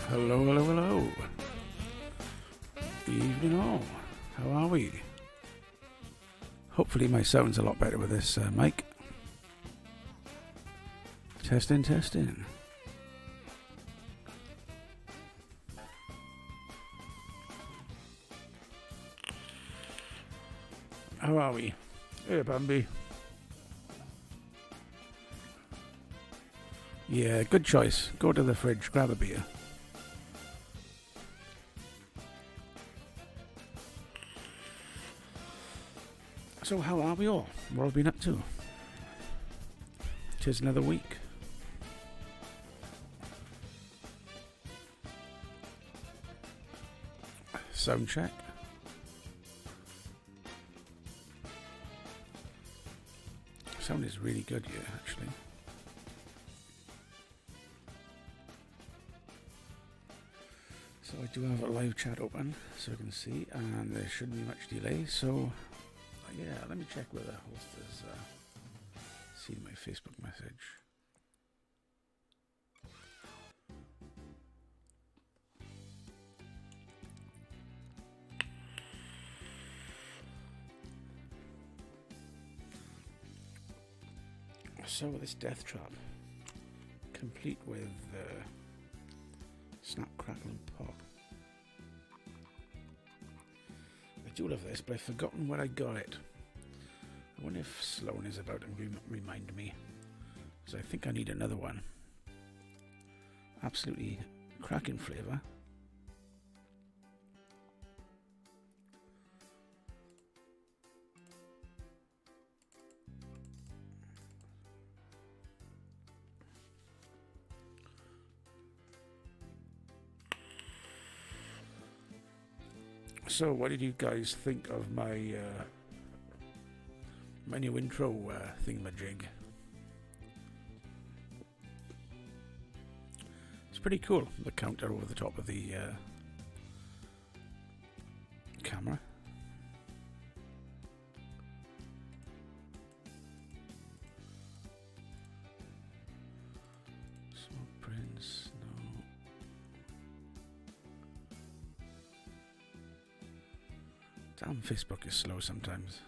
Hello, hello, hello. Evening all. How are we? Hopefully my sound's a lot better with this mic. Testing, testing. How are we? Hey, Bambi. Yeah, good choice. Go to the fridge, grab a beer. So how are we all? What have we been up to? 'Tis another week. Sound check. Sound is really good here, actually. So I do have a live chat open, so you can see, and there shouldn't be much delay, so yeah, let me check whether the host has seen my Facebook message. So this death trap, complete with snap, crackle and pop. I do love this, but I've forgotten where I got it. I wonder if Sloan is about to remind me, because I think I need another one. Absolutely cracking flavour. So, what did you guys think of my my new intro thingamajig? It's pretty cool. The counter over the top of the camera. Small prints, no. Damn, Facebook is slow sometimes.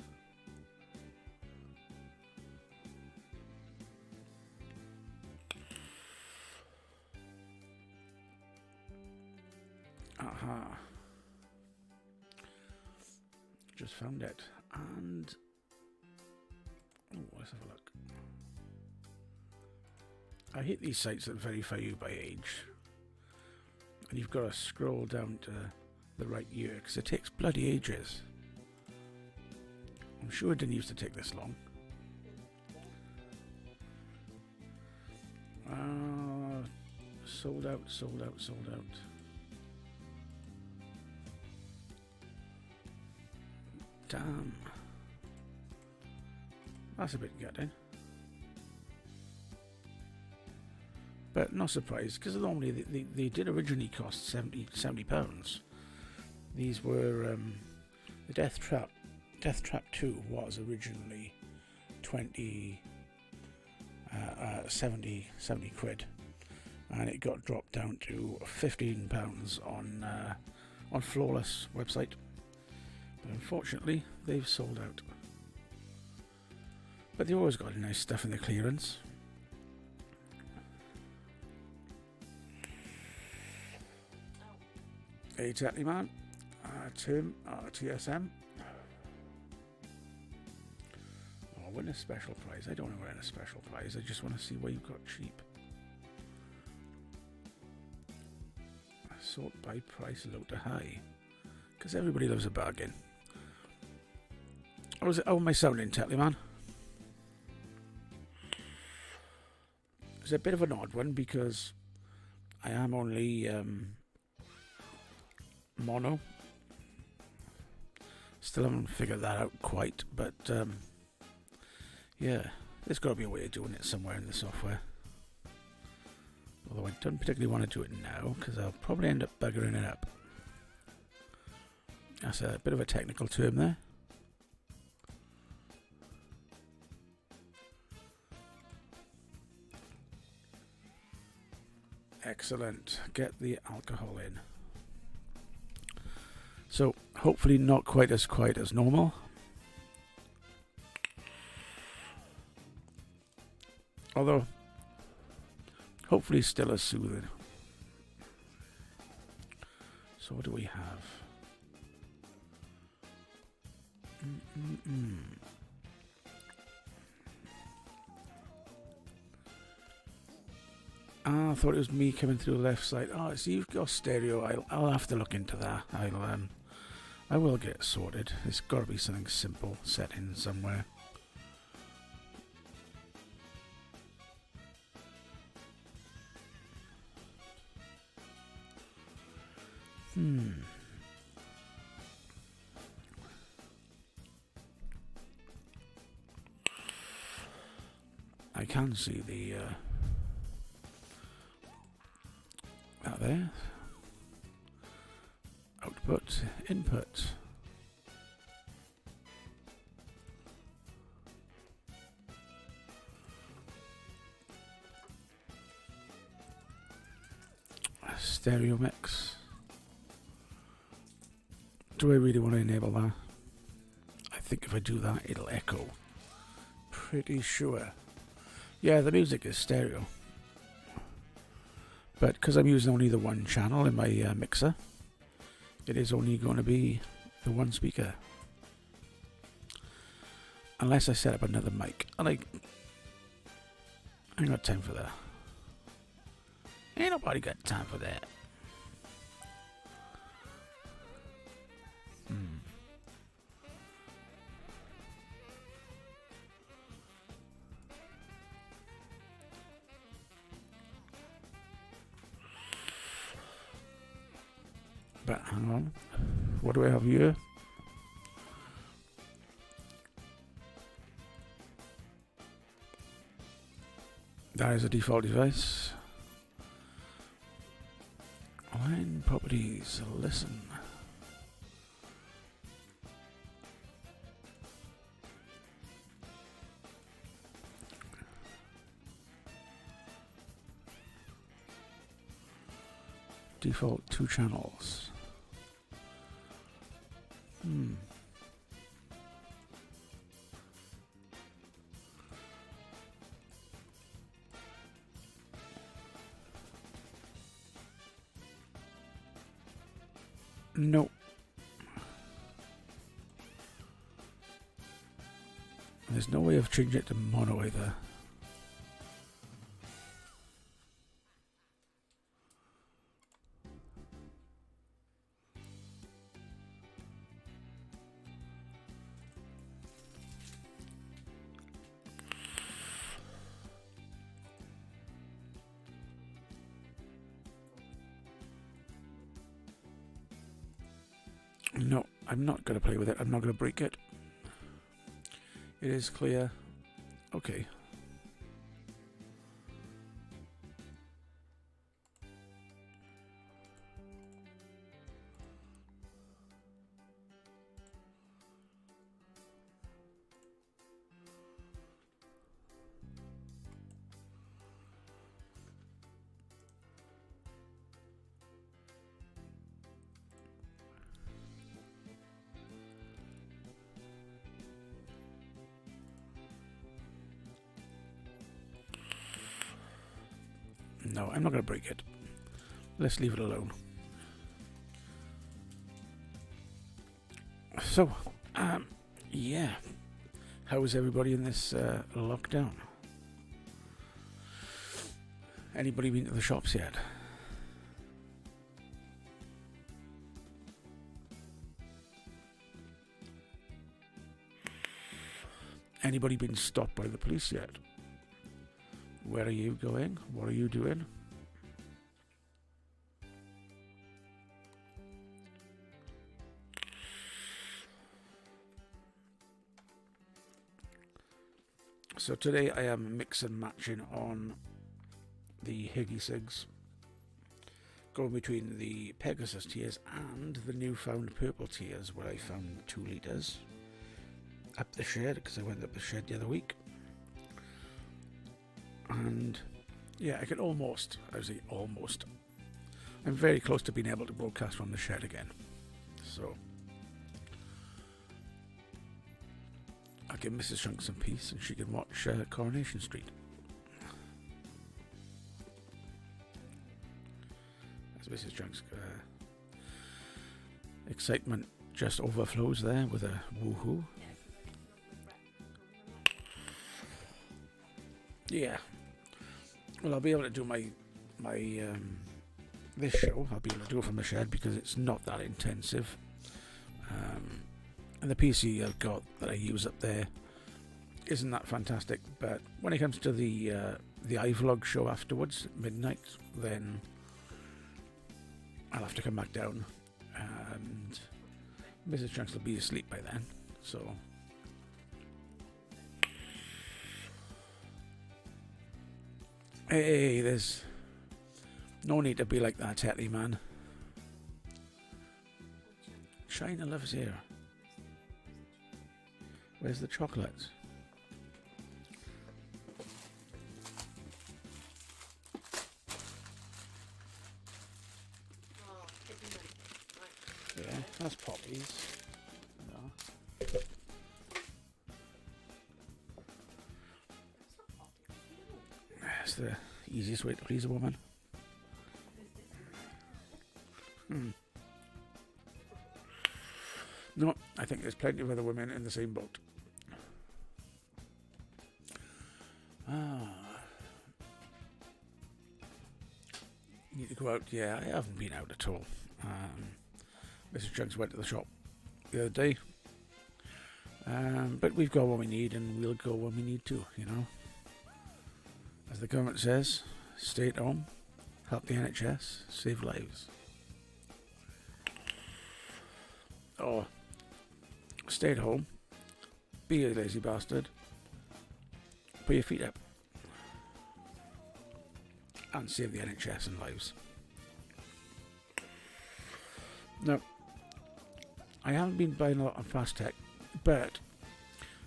Aha. Just found it. And oh, let's have a look. I hate these sites that verify you by age. And you've got to scroll down to the right year, because it takes bloody ages. I'm sure it didn't used to take this long. Sold out, sold out, sold out. Damn. That's a bit gutting. But not surprised, because normally they did originally cost £70. These were the Death Trap 2 was originally 70 quid, and it got dropped down to £15 on Flawless website. But unfortunately, they've sold out. But they always got nice stuff in the clearance. Exactly, man. Tim, TSM. Oh, win a special prize. I don't want to win a special prize. I just want to see what you've got cheap. Sort by price low to high. Because everybody loves a bargain. How am I sounding, Tetley man? It's a bit of an odd one because I am only mono. Still haven't figured that out quite, but yeah, there's got to be a way of doing it somewhere in the software. Although I don't particularly want to do it now because I'll probably end up buggering it up. That's a bit of a technical term there. Excellent. Get the alcohol in. So, hopefully not quite as quiet as normal. Although, hopefully still as soothing. So what do we have? I thought it was me coming through the left side. Oh, so you've got stereo. I'll have to look into that. I will get it sorted. There's got to be something simple set in somewhere. I can see the that there. Output, input. Stereo mix. Do I really want to enable that? I think if I do that, it'll echo. Pretty sure. Yeah, the music is stereo. But because I'm using only the one channel in my mixer, it is only going to be the one speaker. Unless I set up another mic. And I ain't got time for that. Ain't nobody got time for that. But hang on. What do I have here? That is a default device. Line properties, listen. Default 2 channels. No. There's no way of changing it to mono either. No, I'm not going to play with it. I'm not going to break it. It is clear. Okay. No, I'm not going to break it. Let's leave it alone. So, yeah. How is everybody in this lockdown? Anybody been to the shops yet? Anybody been stopped by the police yet? Where are you going? What are you doing? So today I am mix and matching on the Higgy Sigs, going between the Pegasus tiers and the newfound purple tiers, where I found 2 litres up the shed, because I went up the shed the other week. And Yeah, I could almost, I was almost. I'm very close to being able to broadcast from the shed again. So I'll give Mrs. Chunk some peace and she can watch Coronation Street. As Mrs. Chunk's excitement just overflows there with a woohoo. Yeah. Well, I'll be able to do my this show. I'll be able to do it from the shed because it's not that intensive. And the PC I've got that I use up there isn't that fantastic. But when it comes to the iVlog show afterwards at midnight, then I'll have to come back down, and Mrs. Chunks will be asleep by then. So. Hey, there's no need to be like that, Tetty man. China lives here. Where's the chocolates? Yeah, that's poppies. No. That's the easiest way to please a woman. No, I think there's plenty of other women in the same boat. Need to go out? Yeah, I haven't been out at all. Mr. Chunks went to the shop the other day. But we've got what we need and we'll go when we need to, you know. As the government says, stay at home, help the NHS, save lives. Or stay at home, be a lazy bastard, put your feet up, and save the NHS and lives. Now, I haven't been buying a lot on Fast Tech, but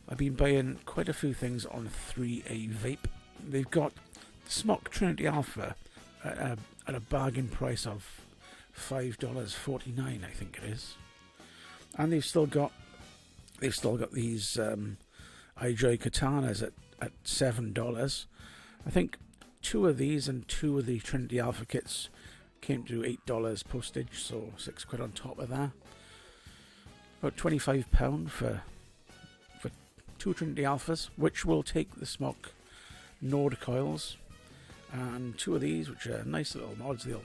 I've been buying quite a few things on 3A Vape. They've got Smok Trinity Alpha at a bargain price of $5.49, I think it is, and they've still got these iJoy Katanas at $7. I think 2 of these and 2 of the Trinity Alpha kits came to $8 postage, so £6 on top of that. About £25 for 2 Trinity Alphas, which will take the Smok Nord coils, and 2 of these, which are nice little mods. They'll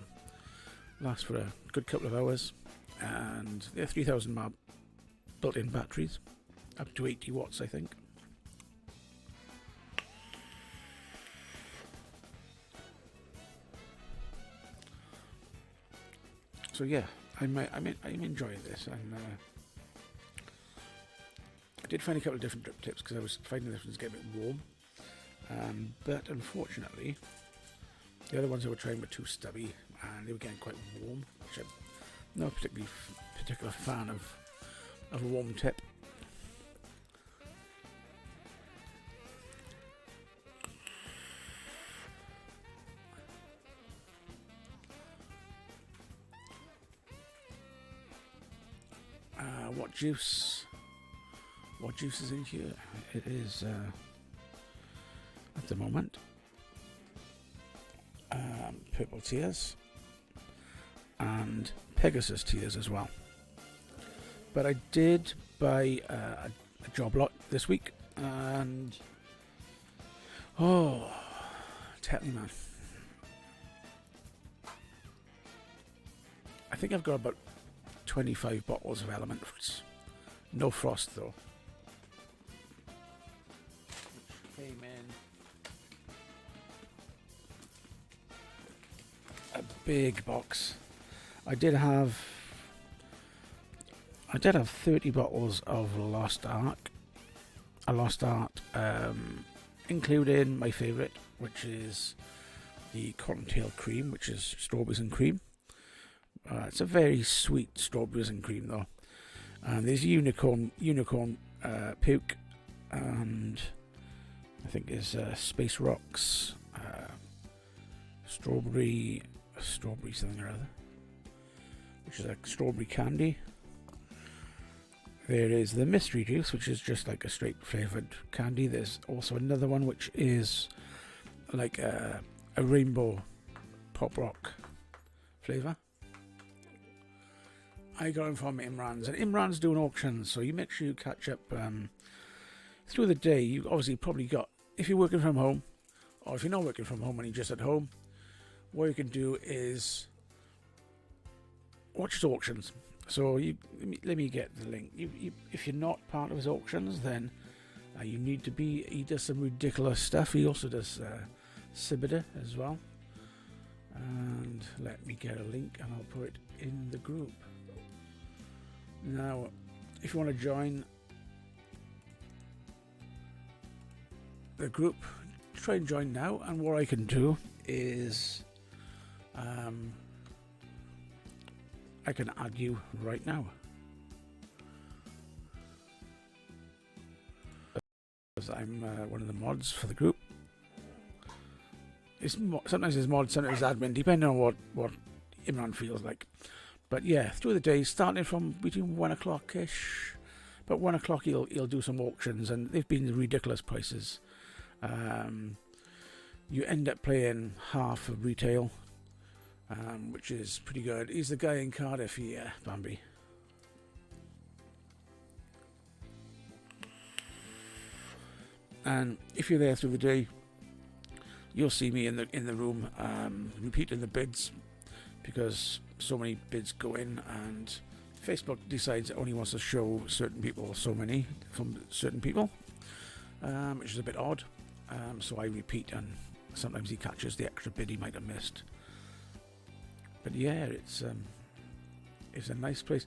last for a good couple of hours, and they're 3000 mAh built-in batteries, up to 80 watts, I think. So yeah, I'm enjoying this, and I did find a couple of different drip tips because I was finding this one's getting a bit warm, but unfortunately the other ones I were trying were too stubby and they were getting quite warm, which I'm not particular fan of a warm tip. What juice is in here? It is at the moment Purple Tears and Pegasus Tears as well. But I did buy a job lot this week, and tell me, man, I think I've got about 25 bottles of Element Fruits. No frost though. Came in a big box. I did have 30 bottles of Lost Ark. A Lost Art, including my favourite, which is the Cottontail Cream, which is strawberries and cream. It's a very sweet strawberries and cream though. And there's unicorn puke, and I think there's Space Rocks, strawberry something or other, which is like strawberry candy. There is the mystery juice, which is just like a straight flavoured candy. There's also another one which is like a rainbow pop rock flavour. I got them from Imran's, and Imran's doing auctions, so you make sure you catch up through the day. You obviously probably got, if you're working from home, or if you're not working from home and you're just at home, what you can do is watch his auctions. So let me get the link. If you're not part of his auctions, then you need to be. He does some ridiculous stuff. He also does Sibida as well. And let me get a link, and I'll put it in the group. Now, if you want to join the group, try and join now. And what I can do is I can add you right now. Because I'm one of the mods for the group. Sometimes it's mod, sometimes it's admin, depending on what Imran feels like. But yeah, through the day, starting from between 1 o'clock-ish, about 1 o'clock he'll do some auctions, and they've been ridiculous prices. You end up playing half of retail, which is pretty good. He's the guy in Cardiff, yeah, Bambi. And if you're there through the day, you'll see me in the room repeating the bids, because so many bids go in, and Facebook decides it only wants to show certain people so many from certain people, which is a bit odd. So I repeat, and sometimes he catches the extra bid he might have missed. But yeah, it's a nice place.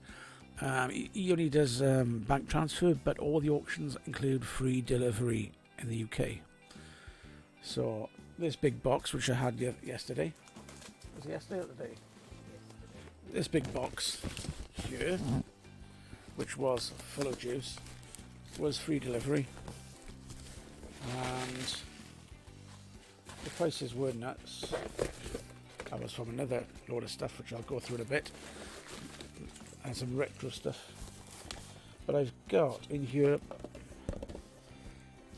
He only does bank transfer, but all the auctions include free delivery in the UK. So this big box, which I had yesterday, was it yesterday or today? This big box here, which was full of juice, was free delivery, and the prices were nuts. That was from another load of stuff, which I'll go through in a bit, and some retro stuff. But I've got in here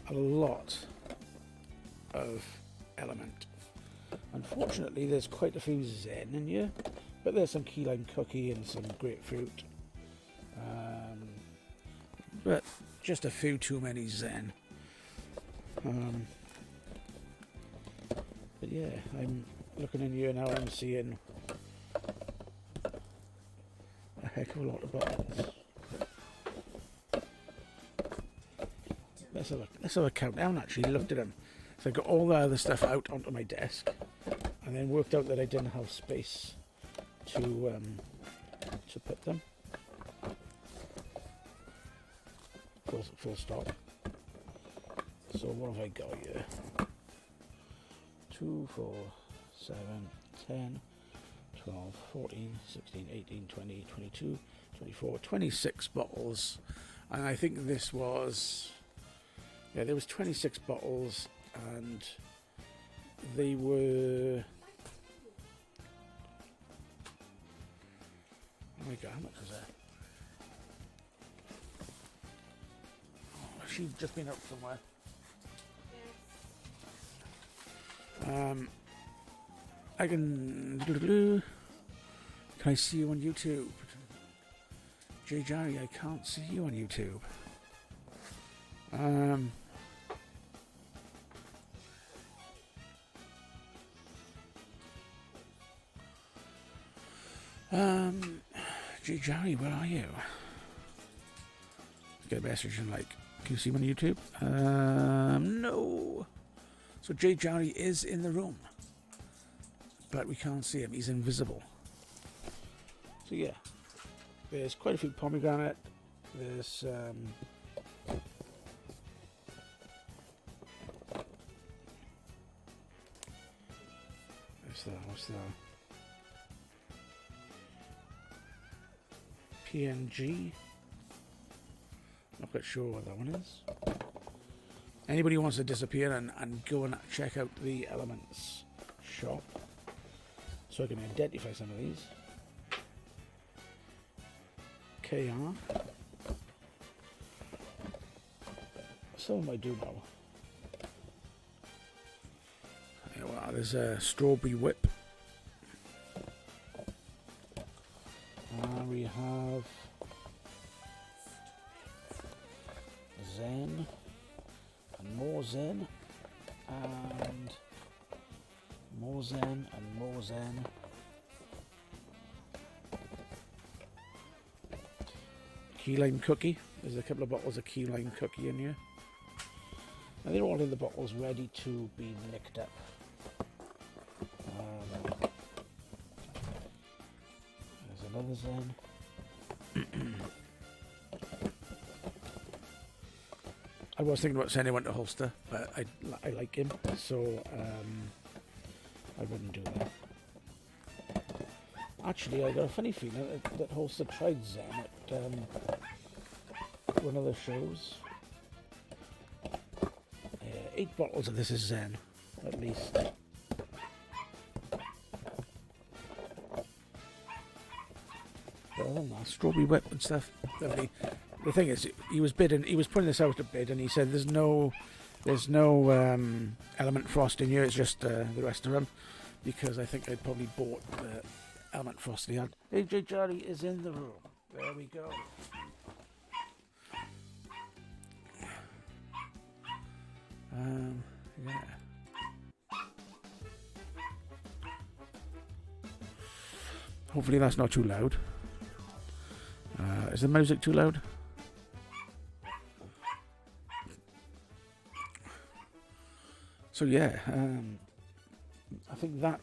a lot of Element. Unfortunately, there's quite a few Zen in here, but there's some key lime cookie and some grapefruit. But just a few too many Zen. But yeah, I'm looking in here now, I'm seeing a heck of a lot of buttons. Let's have a count. I haven't actually looked at them. So I got all the other stuff out onto my desk, and then worked out that I didn't have space to put them. Full stop. So what have I got here? 2, 4, 7, 10, 12, 14, 16, 18, 20, 22, 24, 26 bottles. And I think this was, yeah, there was 26 bottles, and they were, oh my god, how much was that? Oh, she's just been out somewhere. I can I see you on YouTube? J Jerry, I can't see you on YouTube. J Jerry, where are you? Get a message and like, can you see me on YouTube? No. So J Jerry is in the room, but we can't see him. He's invisible. So yeah, there's quite a few pomegranate. There's what's the PNG? Not quite sure what that one is. Anybody who wants to disappear and go and check out the Elements shop, so I can identify some of these. KR. Some of them I do know. Yeah, well, there's a strawberry whip. We have Zen and more Zen and more Zen and more Zen. Key lime cookie. There's a couple of bottles of key lime cookie in here. And they're all in the bottles ready to be licked up. There's another Zen. I was thinking about sending one to Holster, but I like him, so I wouldn't do that. Actually, I got a funny feeling that Holster tried Zen at one of the shows. 8 bottles of this is Zen, at least. But other than that, strawberry whip and stuff, lovely. The thing is, he was putting this out to bid, and he said there's no element frost in here. It's just the rest of them, because I think I'd probably bought the element frost he had. AJ Jarry is in the room. There we go. Yeah. Hopefully that's not too loud. Is the music too loud? So yeah, I think that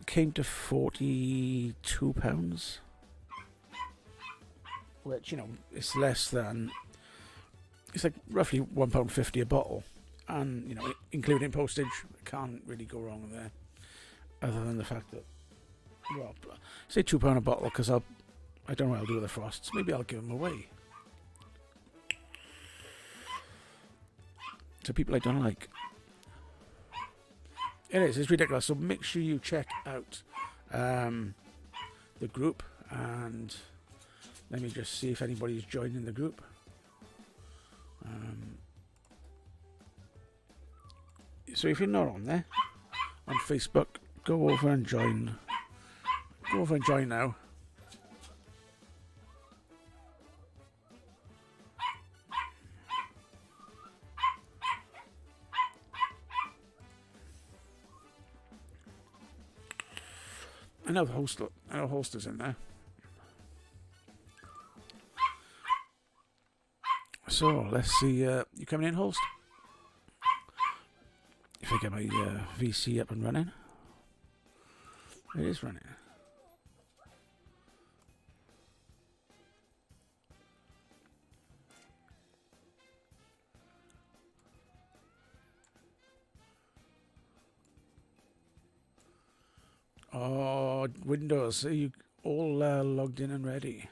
came to £42, which, you know, it's less than, it's like roughly £1.50 a bottle, and, you know, including postage, can't really go wrong there, other than the fact that, well, say £2 a bottle, because I don't know what I'll do with the frosts. Maybe I'll give them away to people I don't like. It's ridiculous. So make sure you check out the group, and let me just see if anybody's joining the group. So if you're not on there on Facebook, go over and join. Go over and join now. I know Holster's in there. So let's see. You coming in, Holst? If I get my VC up and running, it is running. Oh, Windows, are you all logged in and ready?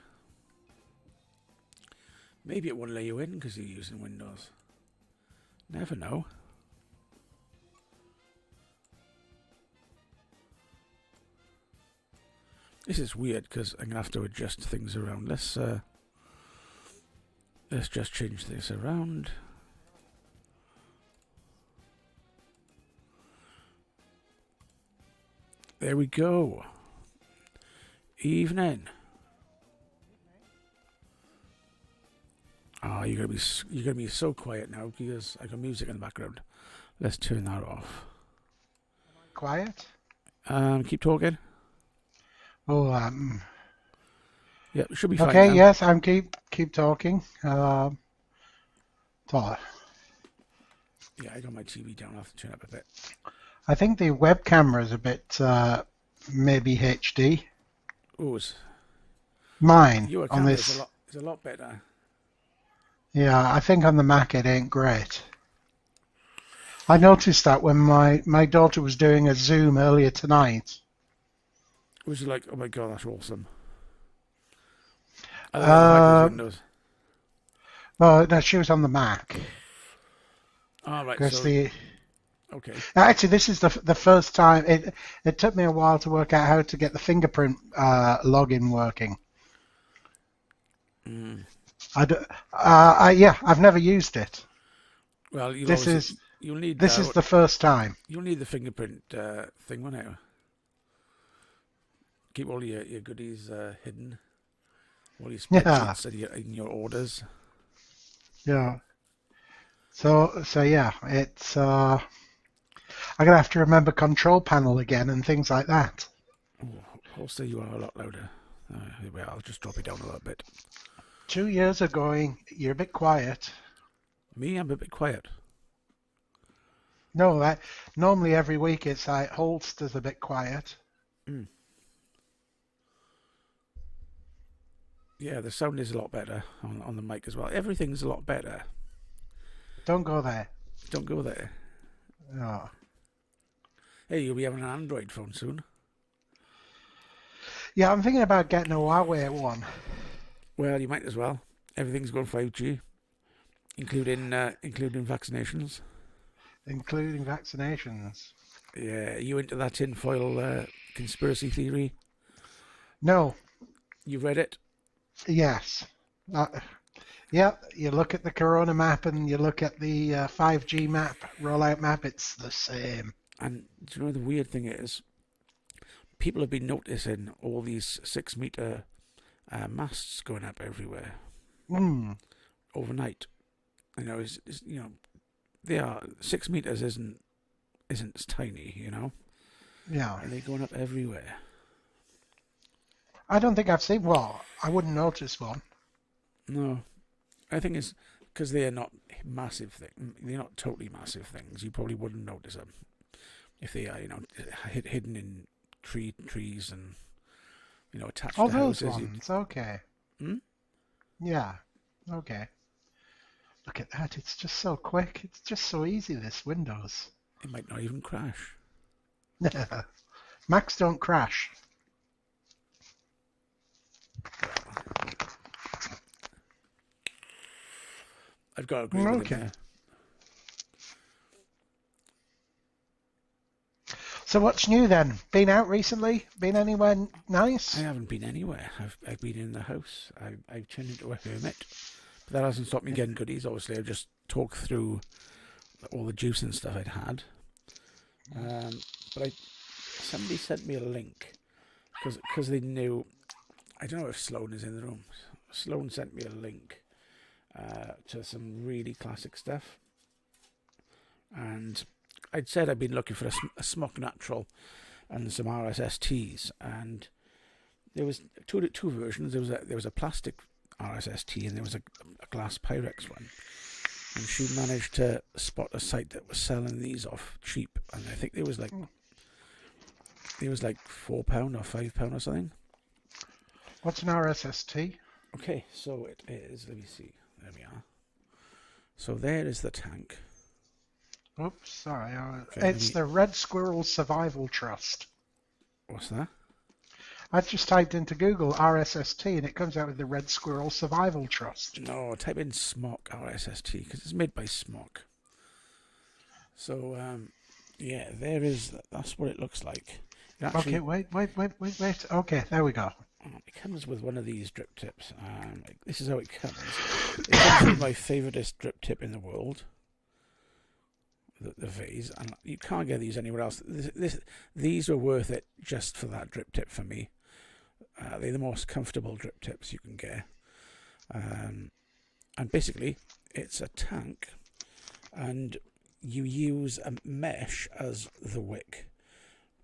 Maybe it won't let you in because you're using Windows. Never know. This is weird because I'm gonna have to adjust things around. Let's just change this around. There we go. Evening. Oh, you're gonna be so quiet now because I got music in the background. Let's turn that off. Quiet? Keep talking. Oh, Yeah, it should be fine. okay, now. yes, I'm keep talking. Thought. Yeah, I got my TV down. I'll have to turn it up a bit. I think the web camera is a bit maybe HD. Ooh, Mine your on camera this. is a lot better. Yeah, I think on the Mac it ain't great. I noticed that when my daughter was doing a Zoom earlier tonight. It was like, oh my god, that's awesome. I love Windows. Well, no, she was on the Mac. All right, Because so Okay. Actually, this is the first time. It took me a while to work out how to get the fingerprint login working. Mm. Yeah, I've never used it. Well, This is you'll need this is the first time. you'll need the fingerprint thing, won't you? Keep all your goodies hidden, all your Yeah, spreadsheets and your orders. yeah. So yeah, it's I'm gonna have to remember control panel again and things like that. Oh, also, you are a lot louder. Well, I'll just drop it down a little bit. 2 years are going. You're a bit quiet. Me, I'm a bit quiet. No, normally every week it's like Holster's a bit quiet. Mm. Yeah, the sound is a lot better on the mic as well. Everything's a lot better. Don't go there. Don't go there. No. Hey, you'll be having an Android phone soon. Yeah, I'm thinking about getting a Huawei one. Well, you might as well. Everything's going 5G, including vaccinations. Including vaccinations. Yeah, you into that tinfoil conspiracy theory? No. You read it? Yes. Yeah, you look at the Corona map and you look at the 5G map, rollout map, it's the same. And do you know the weird thing is? People have been noticing all these 6-meter masts going up everywhere overnight. They are 6 meters isn't tiny, Yeah. and they're going up everywhere. I don't think I've seen. Well, I wouldn't notice one. No, I think it's because they are not massive things. They're not totally massive things. You probably wouldn't notice them if they are, hidden in trees and attached Oh, to those houses. ones. Okay. Hmm? Yeah. Okay. Look at that. It's just so quick. It's just so easy, this Windows. It might not even crash. Macs don't crash. I've got to agree with him there. So what's new then? Been out recently? Been anywhere nice? I haven't been anywhere. I've been in the house. I've turned into a hermit. But that hasn't stopped me getting goodies. Obviously, I've just talked through all the juice and stuff I'd had. But somebody sent me a link because they knew. I don't know if Sloan is in the room. Sloan sent me a link to some really classic stuff. And I'd said I'd been looking for a Smock Natural and some RSSTs, and there was two versions. There was a plastic RSST and there was a glass Pyrex one. And she managed to spot a site that was selling these off cheap, and I think it was like £4 or £5 or something. What's an RSST? Okay, so it is. Let me see. There we are. So there is the tank. Oops, sorry. Okay, it's the Red Squirrel Survival Trust. What's that? I've just typed into Google RSST and it comes out with the Red Squirrel Survival Trust. No, type in Smock RSST because it's made by Smock. So, yeah, that's what it looks like. Okay, wait. Okay, there we go. It comes with one of these drip tips. This is how it comes. It comes with my favourite drip tip in the world. The vase, and you can't get these anywhere else. These are worth it just for that drip tip for me. They're the most comfortable drip tips you can get. And basically, it's a tank, and you use a mesh as the wick.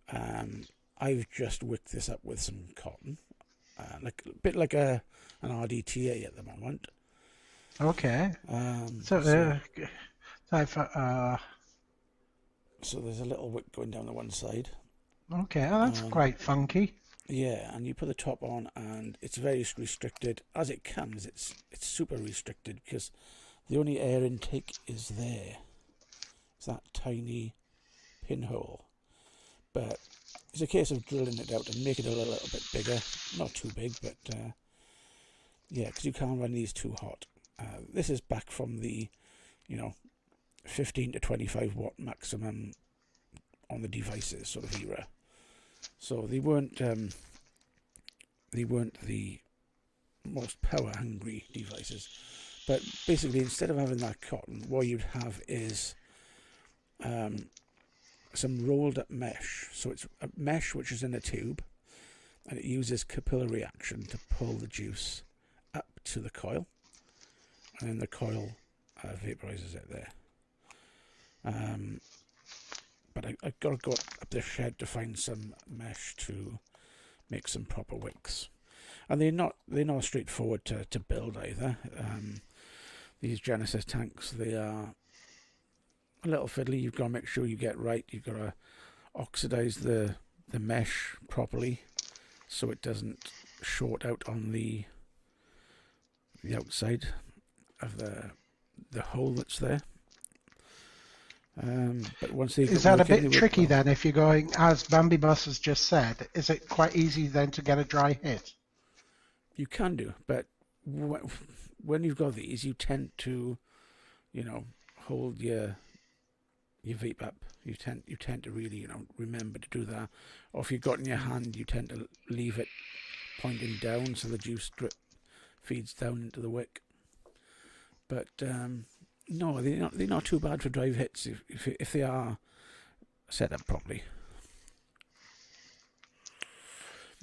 I've just wicked this up with some cotton, a bit like an RDTA at the moment. Okay. So there's a little wick going down the one side. Okay, that's quite funky. Yeah, and you put the top on, and it's very restricted. As it comes, it's super restricted because the only air intake is there. It's that tiny pinhole. But it's a case of drilling it out and making it a little bit bigger. Not too big, but yeah, because you can't run these too hot. This is back from the, 15 to 25 watt maximum on the devices sort of era. So they weren't the most power hungry devices. But basically, instead of having that cotton, what you'd have is some rolled up mesh. So it's a mesh which is in a tube, and it uses capillary action to pull the juice up to the coil, and then the coil vaporizes it there. But I've got to go up the shed to find some mesh to make some proper wicks, and they're not straightforward to build either. These Genesis tanks, they are a little fiddly. You've got to make sure you get right. You've got to oxidize the mesh properly so it doesn't short out on the outside of the hole that's there. But once they is that a bit tricky then? If you're going, as Bambi Bus has just said, is it quite easy then to get a dry hit? You can do, but when you've got these, you tend to, hold your vape up. You tend to really, remember to do that. Or if you've got in your hand, you tend to leave it pointing down so the juice drip feeds down into the wick. But no, they're not too bad for drive hits if they are set up properly.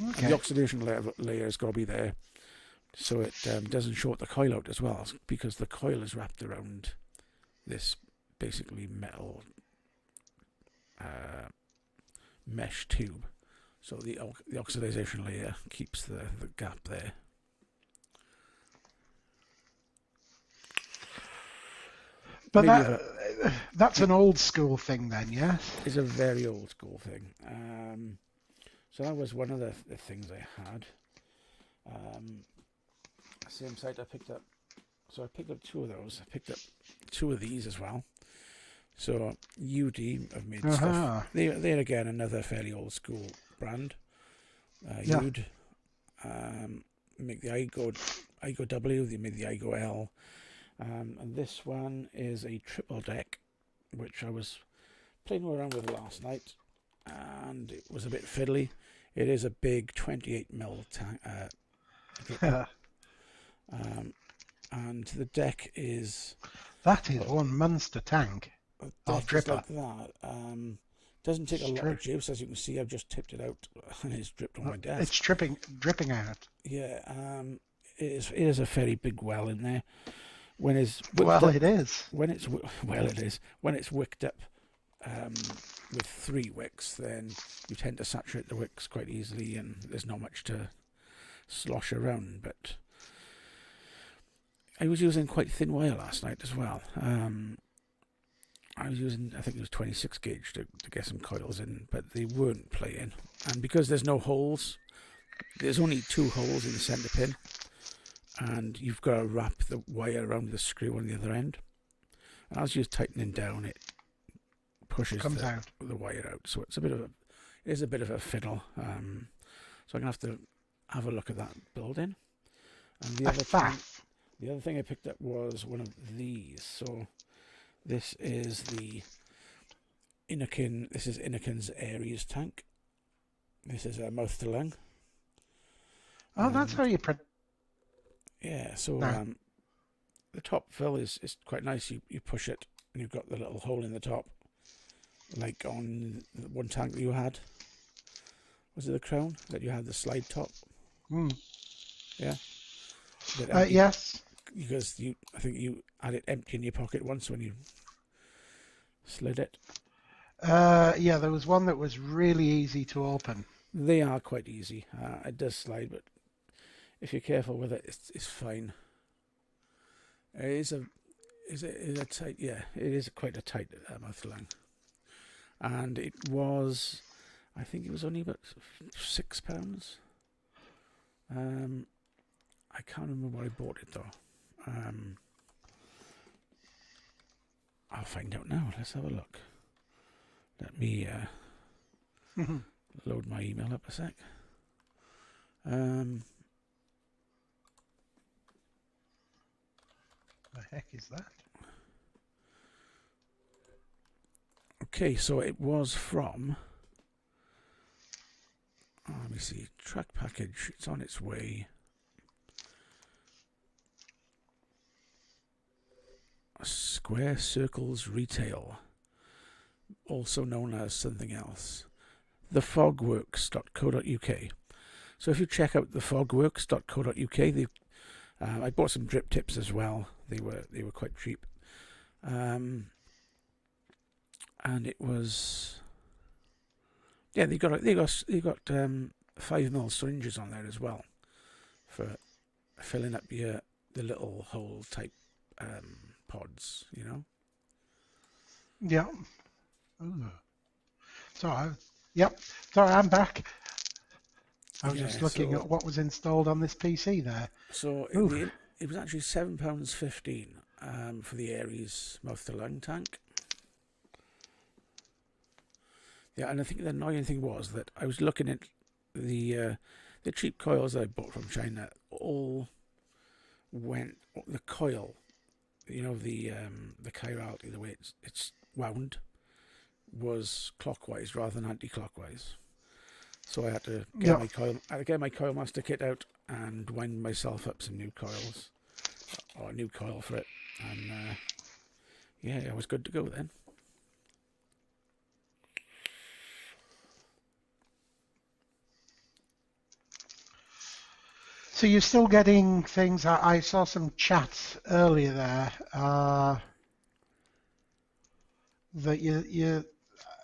Okay. And the oxidation layer has got to be there, so it doesn't short the coil out as well, because the coil is wrapped around this basically metal mesh tube. So the oxidation layer keeps the gap there. But that's an old school thing then, yes? It's a very old school thing. So that was one of the things I had. Same site I picked up. So I picked up two of those. I picked up two of these as well. So UD have made stuff. They're again another fairly old school brand. UD make the IGO W. They made the IGO L. And this one is a triple deck, which I was playing around with last night, and it was a bit fiddly. It is a big 28mm tank, and the deck is... That is one monster tank. Deck is like that. Doesn't take a lot of juice, as you can see. I've just tipped it out, and it's dripped on my desk. It's dripping out. Yeah, it is a fairly big well in there. When it's it is. When it's wicked up with 3 wicks, then you tend to saturate the wicks quite easily, and there's not much to slosh around. But I was using quite thin wire last night as well. I was using, I think it was 26 gauge to get some coils in, but they weren't playing. And because there's no holes, there's only 2 holes in the centre pin, and you've got to wrap the wire around the screw on the other end. And as you're tightening down, it pushes the wire out. So it's a bit of a fiddle. So I'm gonna have to have a look at that building. And the other thing I picked up was one of these. So this is the Innokin. This is Innokin's Aries tank. This is a mouth to lung. Oh, that's how you. Yeah, so the top fill is quite nice. You push it, and you've got the little hole in the top, like on the one tank that you had. Was it the Crown that you had the slide top? Yeah. Yes. Because I think you had it empty in your pocket once when you slid it. Yeah, there was one that was really easy to open. They are quite easy. It does slide, but if you're careful with it, it's fine. Is a tight? Yeah, it is quite a tight mouth lung, and it was, I think it was only about £6. I can't remember where I bought it though. I'll find out now. Let's have a look. Let me load my email up a sec. The heck is that? Okay, so it was from. Let me see. Track package. It's on its way. Square Circles Retail, also known as something else. Thefogworks.co.uk. So if you check out thefogworks.co.uk, I bought some drip tips as well. They were quite cheap, and it was they got 5 ml syringes on there as well for filling up the little hole type pods, you know. Yeah. Ooh. Yep. Sorry, I'm back. I was just looking at what was installed on this PC there. So it was actually £7.15 for the Aries mouth to lung tank. Yeah, and I think the annoying thing was that I was looking at the cheap coils that I bought from China. All went the coil, you know, the chirality, the way it's wound, was clockwise rather than anti-clockwise. So I had to get my Coilmaster kit out and wind myself up some new coils, or a new coil for it, and I was good to go then. So you're still getting things. I saw some chats earlier there that you.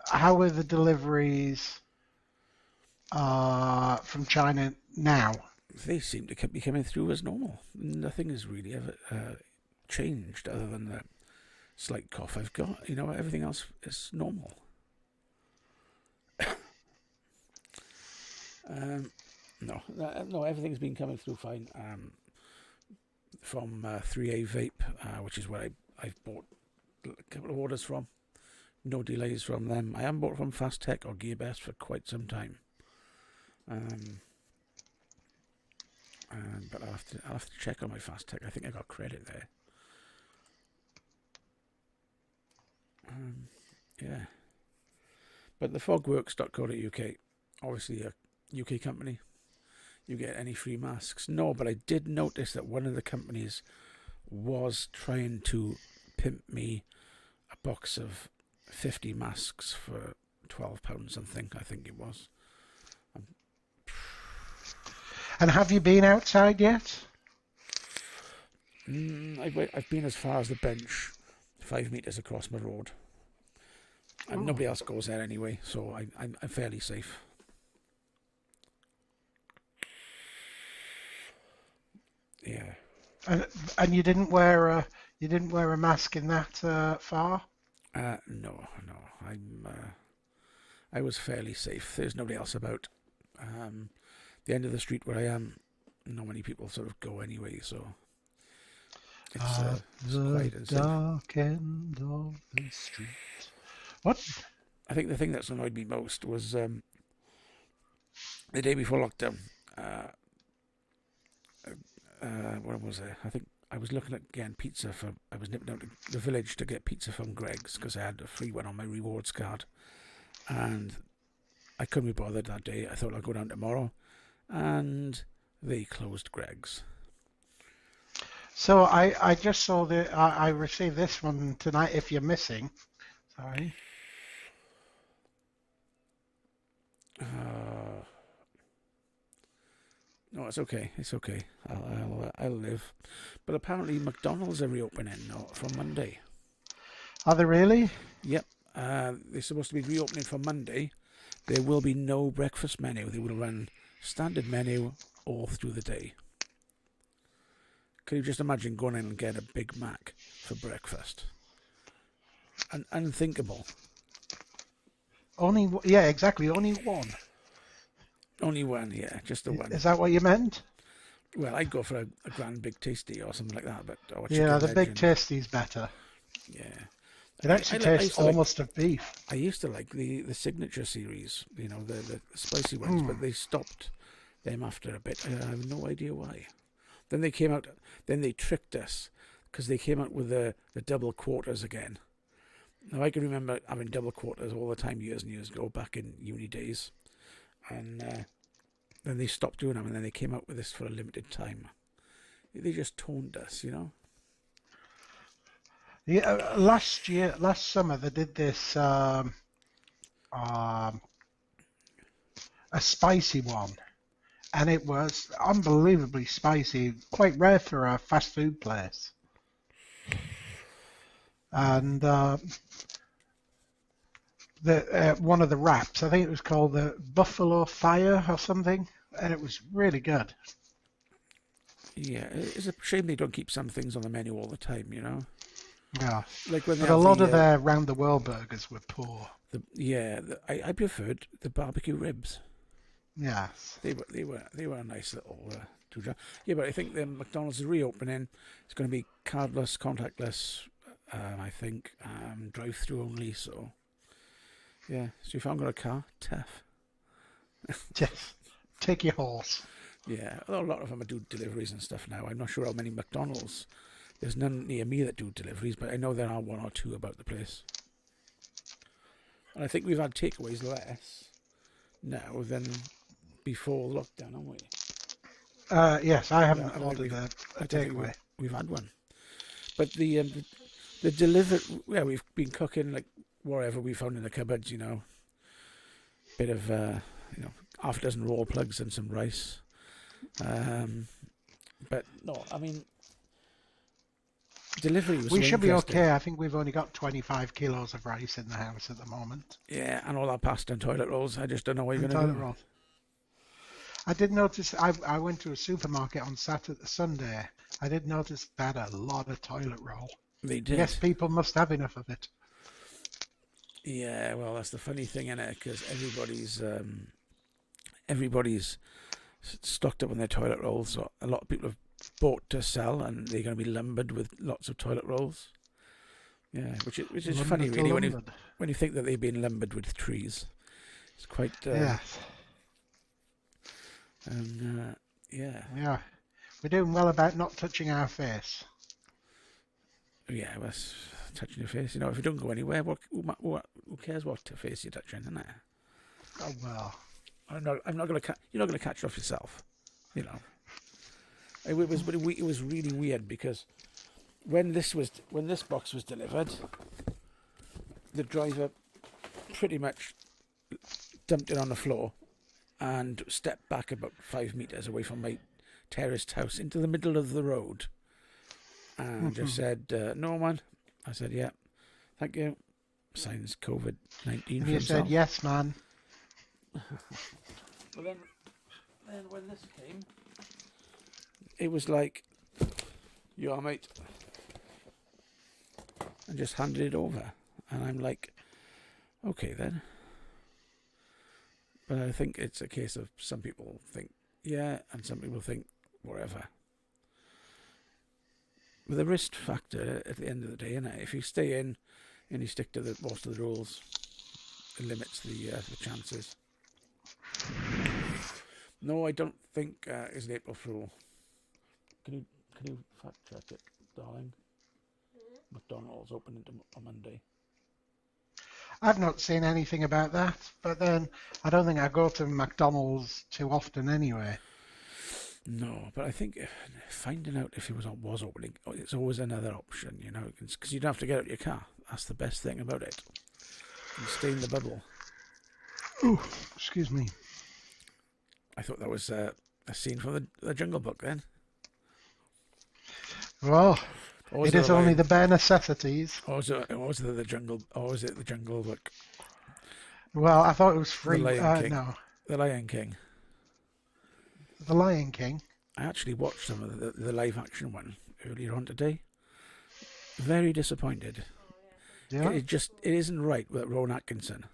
How are the deliveries from China now? They seem to be coming through as normal. Nothing has really ever changed other than the slight cough I've got. You know, everything else is normal. No, everything's been coming through fine. From 3A Vape, which is where I've bought a couple of orders from. No delays from them. I haven't bought from Fast Tech or Gearbest for quite some time. But I'll have to check on my Fast Tech. I think I got credit there. Yeah. But the fogworks.co.uk, obviously a UK company. You get any free masks? No, but I did notice that one of the companies was trying to pimp me a box of 50 masks for £12 something, I think it was. And have you been outside yet? I've been as far as the bench, 5 metres across my road. And nobody else goes there anyway, so I'm fairly safe. Yeah. And you didn't wear a mask in that far? No. I was fairly safe. There's nobody else about. The end of the street where I am, not many people sort of go anyway, so it's quiet and safe. Dark end of the street. What? I think the thing that's annoyed me most was the day before lockdown. Where was I? I think I was looking at getting pizza I was nipping out to the village to get pizza from Greg's because I had a free one on my rewards card, and I couldn't be bothered that day. I thought I'd go down tomorrow, and they closed Greg's. So I just saw I received this one tonight. If you're missing, sorry. No, it's okay. It's okay. I'll live. But apparently McDonald's are reopening from Monday. Are they really? Yep. They're supposed to be reopening from Monday. There will be no breakfast menu. They will run standard menu all through the day. Can you just imagine going in and getting a Big Mac for breakfast? Unthinkable. Yeah, exactly. Only one. Only one, yeah, just the one. Is that what you meant? Well, I'd go for a Grand Big Tasty or something like that, but yeah, the Big Tasty's better. Yeah, it actually tastes almost of beef. I used to like the Signature series, you know, the spicy ones, but they stopped them after a bit. I have no idea why. Then they came out. Then they tricked us because they came out with the double quarters again. Now, I can remember having double quarters all the time years and years ago, back in uni days. And then they stopped doing them, and then they came out with this for a limited time. They just toned us, you know? Yeah, last summer, they did this um, a spicy one, and it was unbelievably spicy, quite rare for a fast food place. And the one of the wraps, I think it was called the Buffalo Fire or something, and it was really good. Yeah, it's a shame they don't keep some things on the menu all the time, you know? Yeah, Like when they but a have lot of their round the world burgers were poor. I preferred the barbecue ribs. Yes. They were a nice little two jar. Yeah, but I think the McDonald's is reopening. It's going to be cardless, contactless. I think drive-through only. So yeah. So if I haven't got a car, tough. Yes. Take your horse. Yeah, although a lot of them do deliveries and stuff now. I'm not sure how many McDonald's. There's none near me that do deliveries, but I know there are one or two about the place. And I think we've had takeaways less now than before lockdown, haven't we? Yes, I haven't I ordered a takeaway. We've had one, but the delivered. Yeah, we've been cooking like whatever we found in the cupboards. You know, bit of half a dozen raw plugs and some rice. But no, I mean, delivery was. We so should be interesting. okay. I think we've only got 25 kilos of rice in the house at the moment. Yeah, and all that pasta and toilet rolls. I just don't know what you're And going to toilet do. roll. I did notice. I went to a supermarket on Sunday. I did notice they had a lot of toilet roll. They did. Yes, people must have enough of it. Yeah, well, that's the funny thing, isn't it? Because everybody's stocked up on their toilet rolls. So a lot of people have bought to sell, and they're going to be lumbered with lots of toilet rolls. Yeah, which is funny, really, when you think that they've been lumbered with trees. It's quite. Yes. And yeah. Yeah. We're doing well about not touching our face. Yeah, well, touching your face. You know, if you don't go anywhere, who cares what face you're touching, isn't it? Oh well. I'm not going to. You're not going to catch it off yourself. You know. It was really weird because when this box was delivered, the driver pretty much dumped it on the floor and stepped back about 5 meters away from my terraced house into the middle of the road and just said, "No, man." I said, "Yeah, thank you." Signs COVID-19. And you said, "Yes, man." Well, then when this came, it was like, "You are, mate," and just handed it over, and I'm like, "Okay then." But I think it's a case of some people think, yeah, and some people think, whatever. With the risk factor at the end of the day, innit? If you stay in and you stick to most of the rules, it limits the chances. No, I don't think it's an April Fool. Can you fact check it, darling? McDonald's open on Monday. I've not seen anything about that, but then I don't think I go to McDonald's too often anyway. No, but I think finding out if it was opening, it's always another option, you know, because you don't have to get out of your car. That's the best thing about it. You stay in the bubble. Oh, excuse me. I thought that was a scene from the Jungle Book then. Well, it is only the bare necessities. Or was it the Jungle? Or was it the Jungle Book? Well, I thought it was free. The Lion King. No. The Lion King. The Lion King. I actually watched some of the live action one earlier on today. Very disappointed. Yeah. It isn't right with Rowan Atkinson.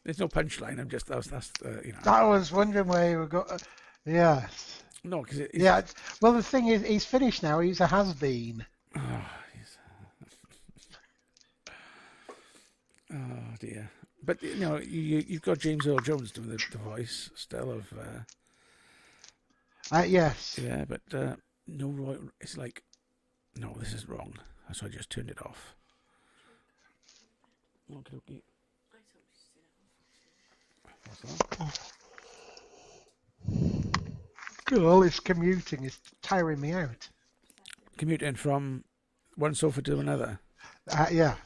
There's no punchline. I'm just that's you know. I was wondering where you were going. Yes. No, because yeah. Well, the thing is, he's finished now. He's a has-been. Oh dear. But you know, you've got James Earl Jones doing the voice still of. Yes. Yeah, but no Roy. It's like No, this is wrong. That's why I just turned it off. Okay, okay. What's that? Good, all this commuting is tiring me out. Commuting from one sofa to another. Yeah.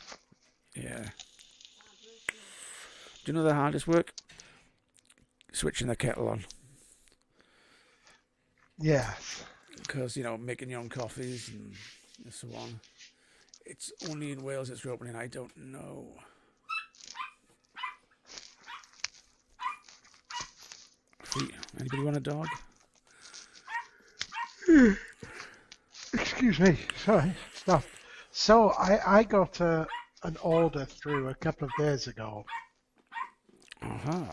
Yeah. Do you know the hardest work? Switching the kettle on. Yes. Because, making your own coffees and so on. It's only in Wales it's reopening. I don't know. Anybody want a dog? Excuse me. Sorry. Stop. So I got an order through a couple of days ago. Uh-huh.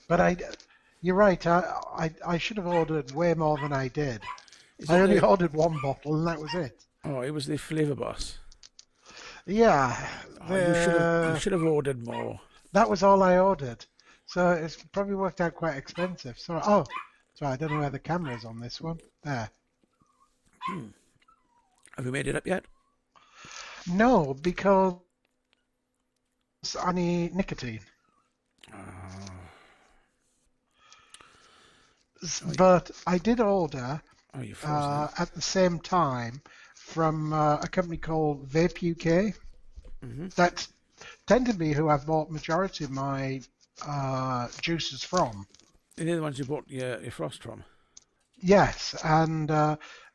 But you're right. I should have ordered way more than I did. I only ordered one bottle and that was it. Oh, it was the Flavour Boss. Yeah. You should have ordered more. That was all I ordered. So it's probably worked out quite expensive. So I don't know where the camera is on this one. There. Have you made it up yet? No, because I need nicotine. But I did order at the same time from a company called Vape UK. Mm-hmm. That tend to be who I've bought majority of my juices from. They're the ones you bought your frost from? Yes, and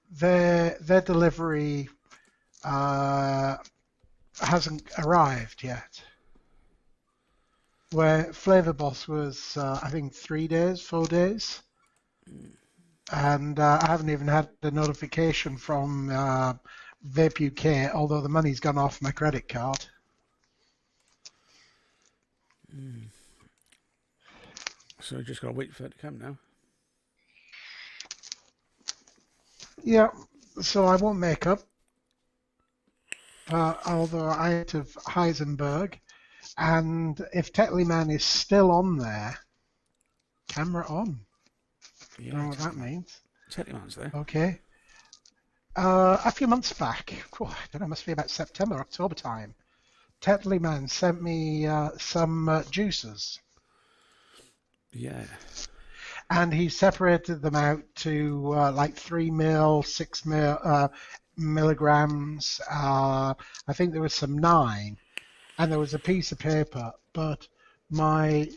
their delivery hasn't arrived yet. Where Flavour Boss was, I think, 3 days, 4 days. And I haven't even had the notification from Vape UK, although the money's gone off my credit card. So just got to wait for it to come now. Yeah, so I won't make up. Although I had of Heisenberg. And if Tetley Man is still on there, camera on. Yeah, I don't know what that means. Tetley Man's there. Okay. A few months back, I don't know, must be about September, October time, Tetley Man sent me some juices. Yeah. And he separated them out to like 3 mil, 6 milligrams. I think there was some 9. And there was a piece of paper, but my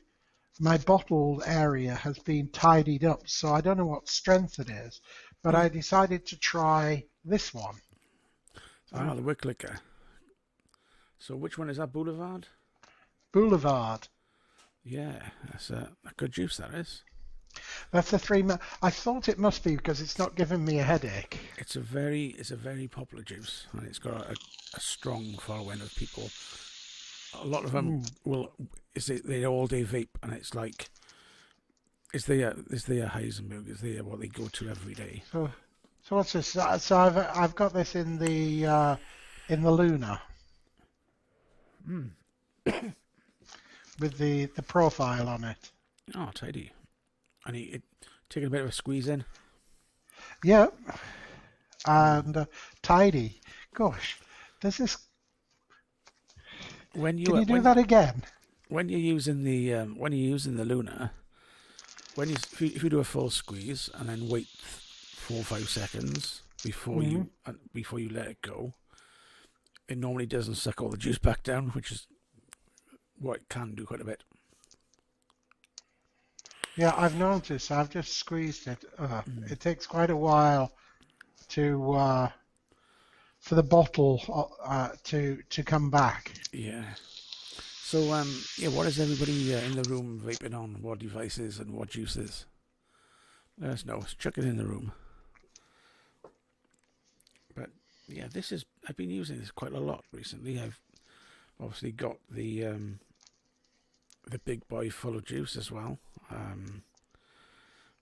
bottled area has been tidied up, so I don't know what strength it is. But I decided to try this one. The Wick Liquor. So which one is that? Boulevard? Boulevard. Yeah, that's a good juice, that is. That's the 3 mil. I thought it must be because it's not giving me a headache. It's a very popular juice, and it's got a strong following of people. A lot of them they all day vape, and it's like it's their Heisenberg, is what they go to every day. So what's this? So I've got this in the Luna with the profile on it. Oh, tidy. And it taking a bit of a squeeze in. Yeah, and tidy. Gosh, does this? Can you do that again? When you're using the Luna, if you do a full squeeze and then wait 4 or 5 seconds before you let it go, it normally doesn't suck all the juice back down, which is what it can do quite a bit. Yeah, I've noticed. I've just squeezed it. It takes quite a while to for the bottle to come back. Yeah. So what is everybody in the room vaping on? What devices and what juices? Let us know. Chuck it in the room. But yeah, I've been using this quite a lot recently. I've obviously got the big boy full of juice as well.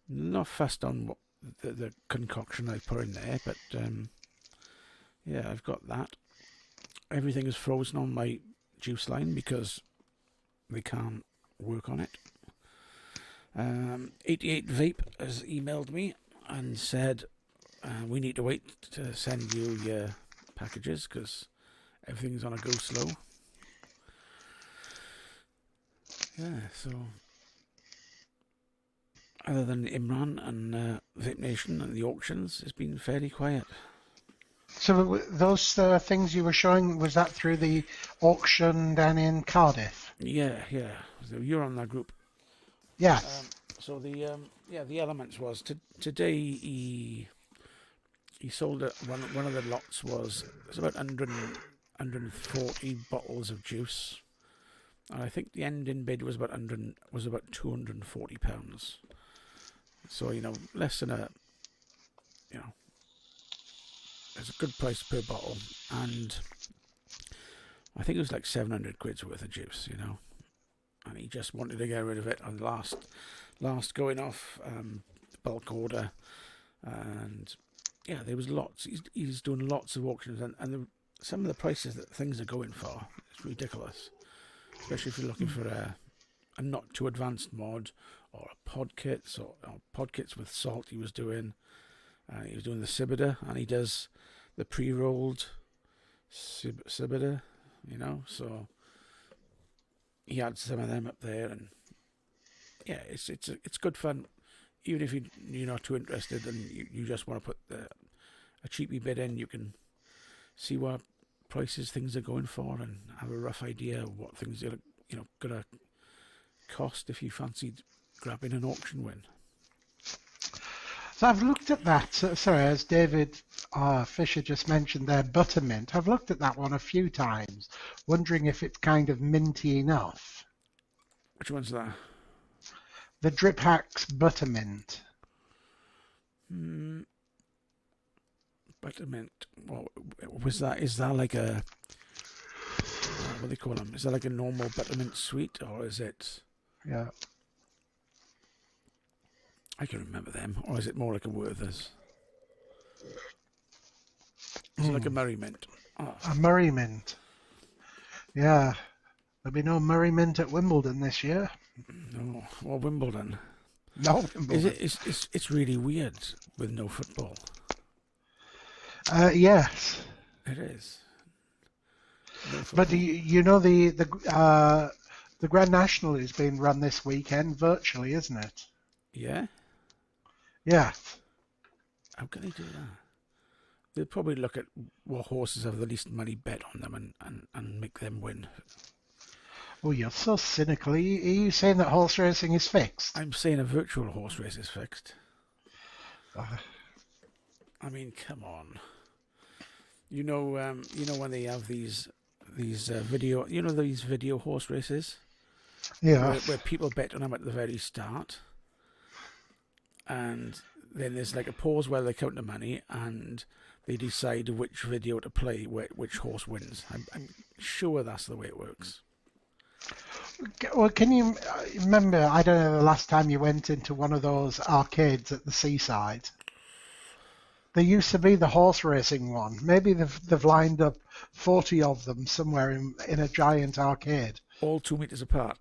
Not fussed on what the concoction I put in there, but yeah, I've got that. Everything is frozen on my juice line because they can't work on it. 88 Vape has emailed me and said We need to wait to send you your packages because everything's on a go slow. Yeah, so other than Imran and Vape Nation and the auctions, it's been fairly quiet. So those things you were showing, was that through the auction down in Cardiff? Yeah. So you're on that group. Yes. So the elements was today he sold it. One of the lots was about 140 bottles of juice, and I think the ending bid was about £240. So less than it's a good price per bottle, and I think it was like 700 quid's worth of juice, and he just wanted to get rid of it on the last going off bulk order, and yeah, there was lots. He's doing lots of auctions, and some of the prices that things are going for, it's ridiculous, especially if you're looking for a not too advanced mod or a pod kits or pod kits with salt. He was doing the Cibida, and he does the pre-rolled Cibida, so he had some of them up there, and yeah, it's good fun. Even if you're not too interested and you just want to put a cheapy bid in, you can see what prices things are going for and have a rough idea of what things are gonna cost if you fancied grabbing an auction win. So I've looked at that. Sorry, as David Fisher just mentioned there, Buttermint. I've looked at that one a few times, wondering if it's kind of minty enough. Which one's that? The Drip Hacks Buttermint. Buttermint. What was that? Is that like a what do they call them? Is that like a normal buttermint sweet, or is it? Yeah. I can remember them, or is it more like a Werther's? Is it like a Murray Mint? Oh. A Murray Mint. Yeah. There'll be no Murray Mint at Wimbledon this year. No, or Wimbledon. No, Wimbledon. It's really weird with no football. Yes. It is. No but the Grand National is being run this weekend virtually, isn't it? Yeah. Yeah. How can they do that? They'll probably look at what horses have the least money bet on them and make them win. Oh, you're so cynical. Are you saying that horse racing is fixed? I'm saying a virtual horse race is fixed. I mean, come on. When they have these video, these video horse races? Yeah. Where people bet on them at the very start. And then there's like a pause where they count the money and they decide which video to play, which horse wins. I'm sure that's the way it works. Well, can you remember, I don't know, the last time you went into one of those arcades at the seaside? There used to be the horse racing one. Maybe they've lined up 40 of them somewhere in a giant arcade. All 2 meters apart.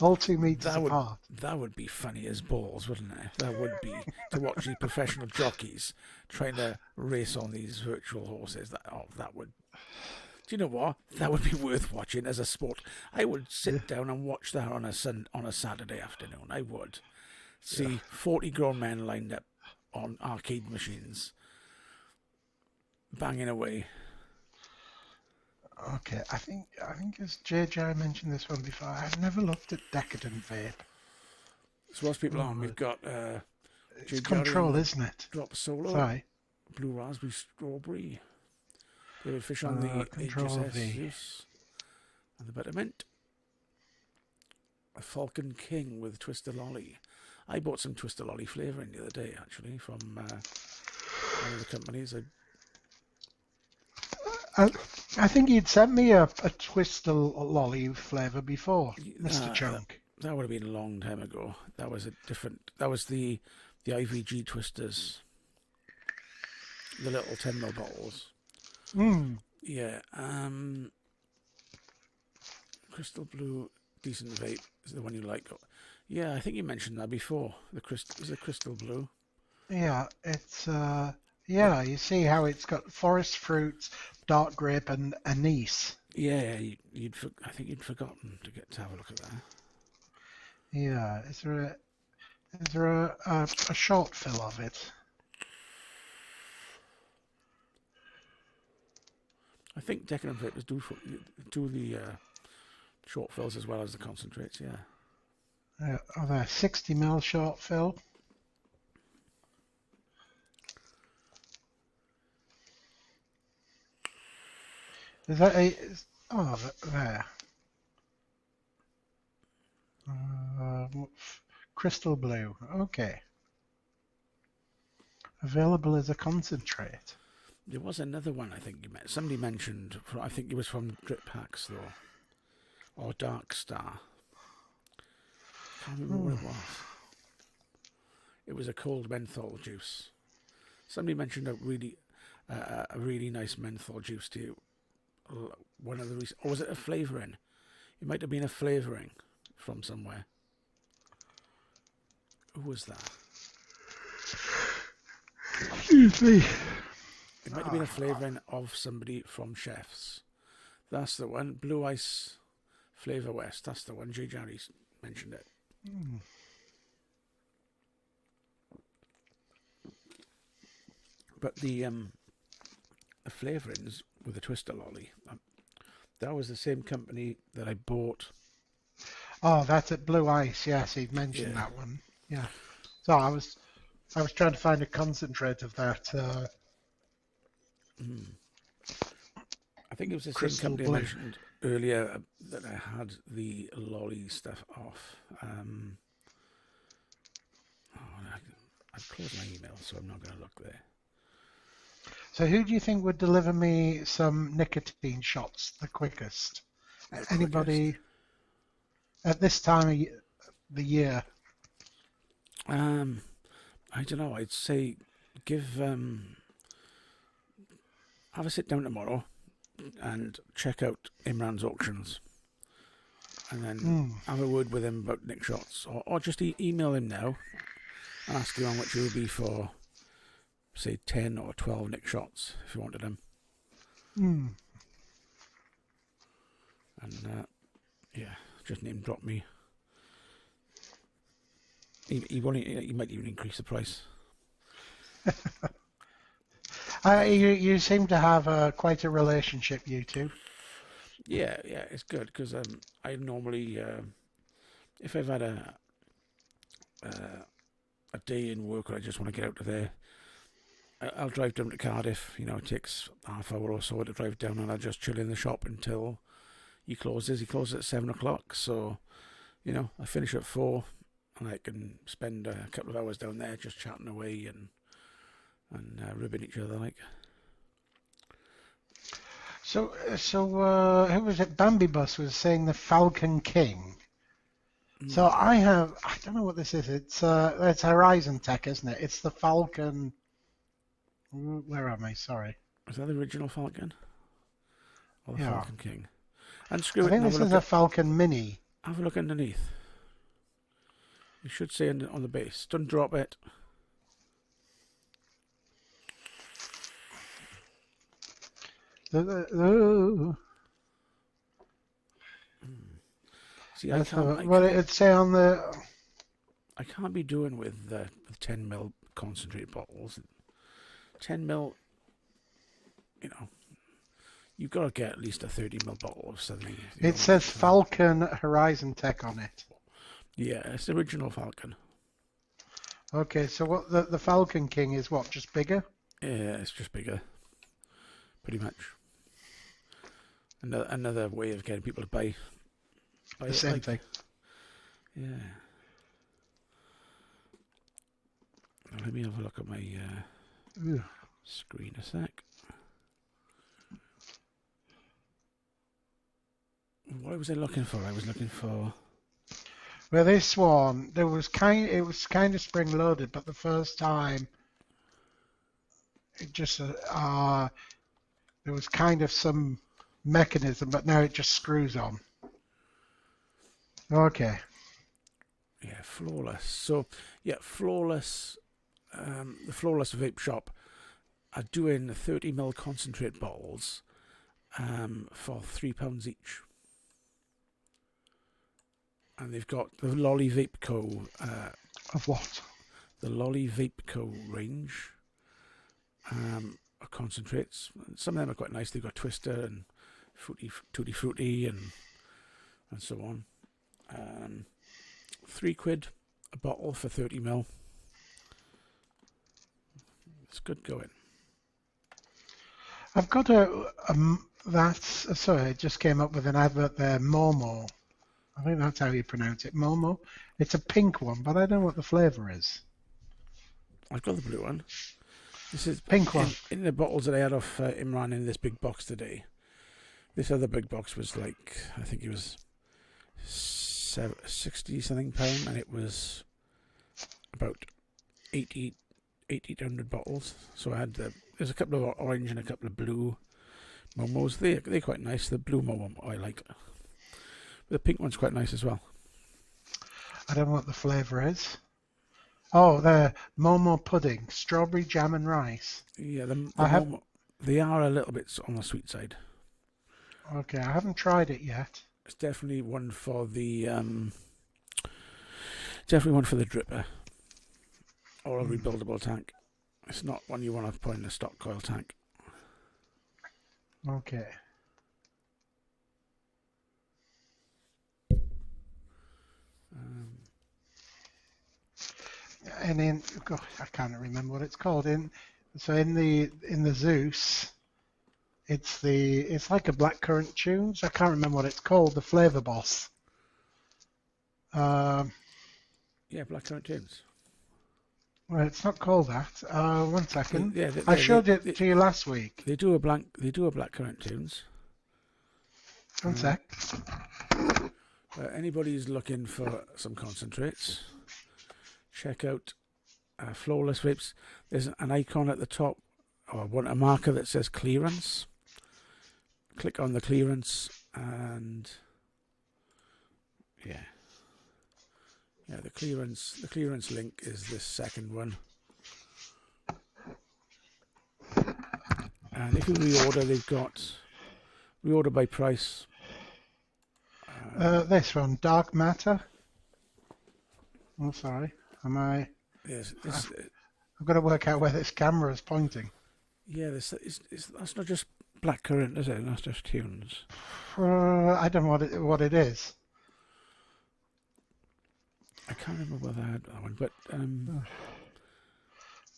All 2 meters apart. That would be funny as balls, wouldn't it? That would be to watch these professional jockeys trying to race on these virtual horses. That would. Do you know what? That would be worth watching as a sport. I would sit down and watch that on a Saturday afternoon. I would see 40 grown men lined up on arcade machines, banging away. Okay, I think as JJ mentioned this one before, I've never looked at Decadent Vape. So what's people on? We've got it's Control, isn't it? Drop Solo. Sorry. Blue Raspberry Strawberry. David Fish on the Control V. And the Betterment. A Falcon King with Twister Lolly. I bought some Twister Lolly flavouring the other day, actually, from one of the companies. I think you'd sent me a Twister Lolly flavour before, Mr. Chunk. That would have been a long time ago. That was the IVG Twisters. The little 10ml bottles. Yeah. Crystal Blue, decent vape is the one you like. Yeah, I think you mentioned that before. Is it Crystal Blue? Yeah, it's Yeah, you see how it's got forest fruits, dark grape, and anise. Yeah, I think you'd forgotten to have a look at that. Yeah, is there a short fill of it? I think decadent vapors do the short fills as well as the concentrates. Yeah. Are there 60 ml short fill? Is that oh, there. Crystal blue. Okay. Available as a concentrate. There was another one I think somebody mentioned. I think it was from Drip Packs though, or Dark Star. Can't remember what it was. It was a cold menthol juice. Somebody mentioned a really nice menthol juice to you. One of the or was it a flavouring? It might have been a flavouring from somewhere. Who was that? Excuse me. It might have been a flavouring of somebody from Chefs. That's the one. Blue Ice Flavour West. That's the one. J. Jarry's mentioned it. But the flavourings with the Twister Lolly, that was the same company that I bought. Oh, that's at Blue Ice. Yes, he mentioned that one. Yeah. So I was trying to find a concentrate of that. I think it was the same Crystal company blue. I mentioned earlier that I had the lolly stuff off. I've closed my email, so I'm not going to look there. So who do you think would deliver me some nicotine shots the quickest? Anybody at this time of the year? I don't know. I'd say have a sit down tomorrow and check out Imran's auctions, and then have a word with him about Nick shots, or just email him now and ask him how much it would be for, say, 10 or 12 Nick shots if you wanted them. And just name drop me. He might even increase the price. You seem to have quite a relationship, you two. Yeah, it's good because I normally, if I've had a day in work or I just want to get out of there, I'll drive down to Cardiff. It takes half hour or so to drive down, and I'll just chill in the shop until he closes. He closes at 7 o'clock, so I finish at 4, and I can spend a couple of hours down there just chatting away and ribbing each other like. So who was it? Bambi Bus was saying the Falcon King. So I don't know what this is. It's Horizon Tech, isn't it? It's the Falcon. Where am I? Sorry. Is that the original Falcon? Or the Yeah. Falcon King? And screw I it. think this is a Falcon Mini. Have a look underneath. You should say on the base. Don't drop it. See, What it'd say on the. I can't be doing with 10 ml concentrate bottles. 10 ml, you've got to get at least a 30 ml bottle of something. It says Falcon Horizon Tech on it. Yeah, it's the original Falcon. Okay, so what the Falcon King is what? Just bigger? Yeah, it's just bigger, pretty much. Another way of getting people to buy The same thing. Yeah. Let me have a look at my screen a sec. What was I looking for? I was looking for. Well, this one it was kind of spring loaded, but the first time it just there was kind of some mechanism, but now it just screws on. Okay. Yeah, Flawless. So, yeah, Flawless. The Flawless Vape Shop are doing 30 ml concentrate bottles for £3 each. And they've got the Lolly Vape Co. Of what? The Lolly Vape Co. range of concentrates. Some of them are quite nice. They've got Twister and Tutti Frutti and so on. £3 a bottle for 30 ml. It's good going. I've got sorry, it just came up with an advert there, Momo. I think that's how you pronounce it, Momo. It's a pink one, but I don't know what the flavour is. I've got the blue one. This is Pink one. In the bottles that I had off Imran in this big box today. This other big box was like, I think it was 60 something pound, and it was about 80 to 100 bottles. So I had there's a couple of orange and a couple of blue Momos. They're quite nice. The blue Momo I like. The pink one's quite nice as well. I don't know what the flavour is. Oh, the Momo pudding, strawberry jam and rice. Yeah, Momo, they are a little bit on the sweet side. Okay, I haven't tried it yet. It's definitely one for the dripper or a rebuildable tank. It's not one you want to put in a stock coil tank. Okay. And in, God, I can't remember what it's called. In the Zeus, it's like a blackcurrant tunes. I can't remember what it's called. The Flavor Boss. Yeah, blackcurrant tunes. Well, it's not called that. 1 second. Yeah, I showed it to you last week. They do a blackcurrant tunes. 1 sec. Anybody's looking for some concentrates, check out Flawless Vapes. There's an icon at the top, or a marker that says clearance. Click on the clearance, and yeah, the clearance link is this second one. And if you reorder, they've got reorder by price. This one, Dark Matter. Oh, sorry. Am I? Yes, I've got to work out where this camera is pointing. Yeah, that's not just blackcurrant, is it? That's just tunes. I don't know what it is. I can't remember whether I had that one, but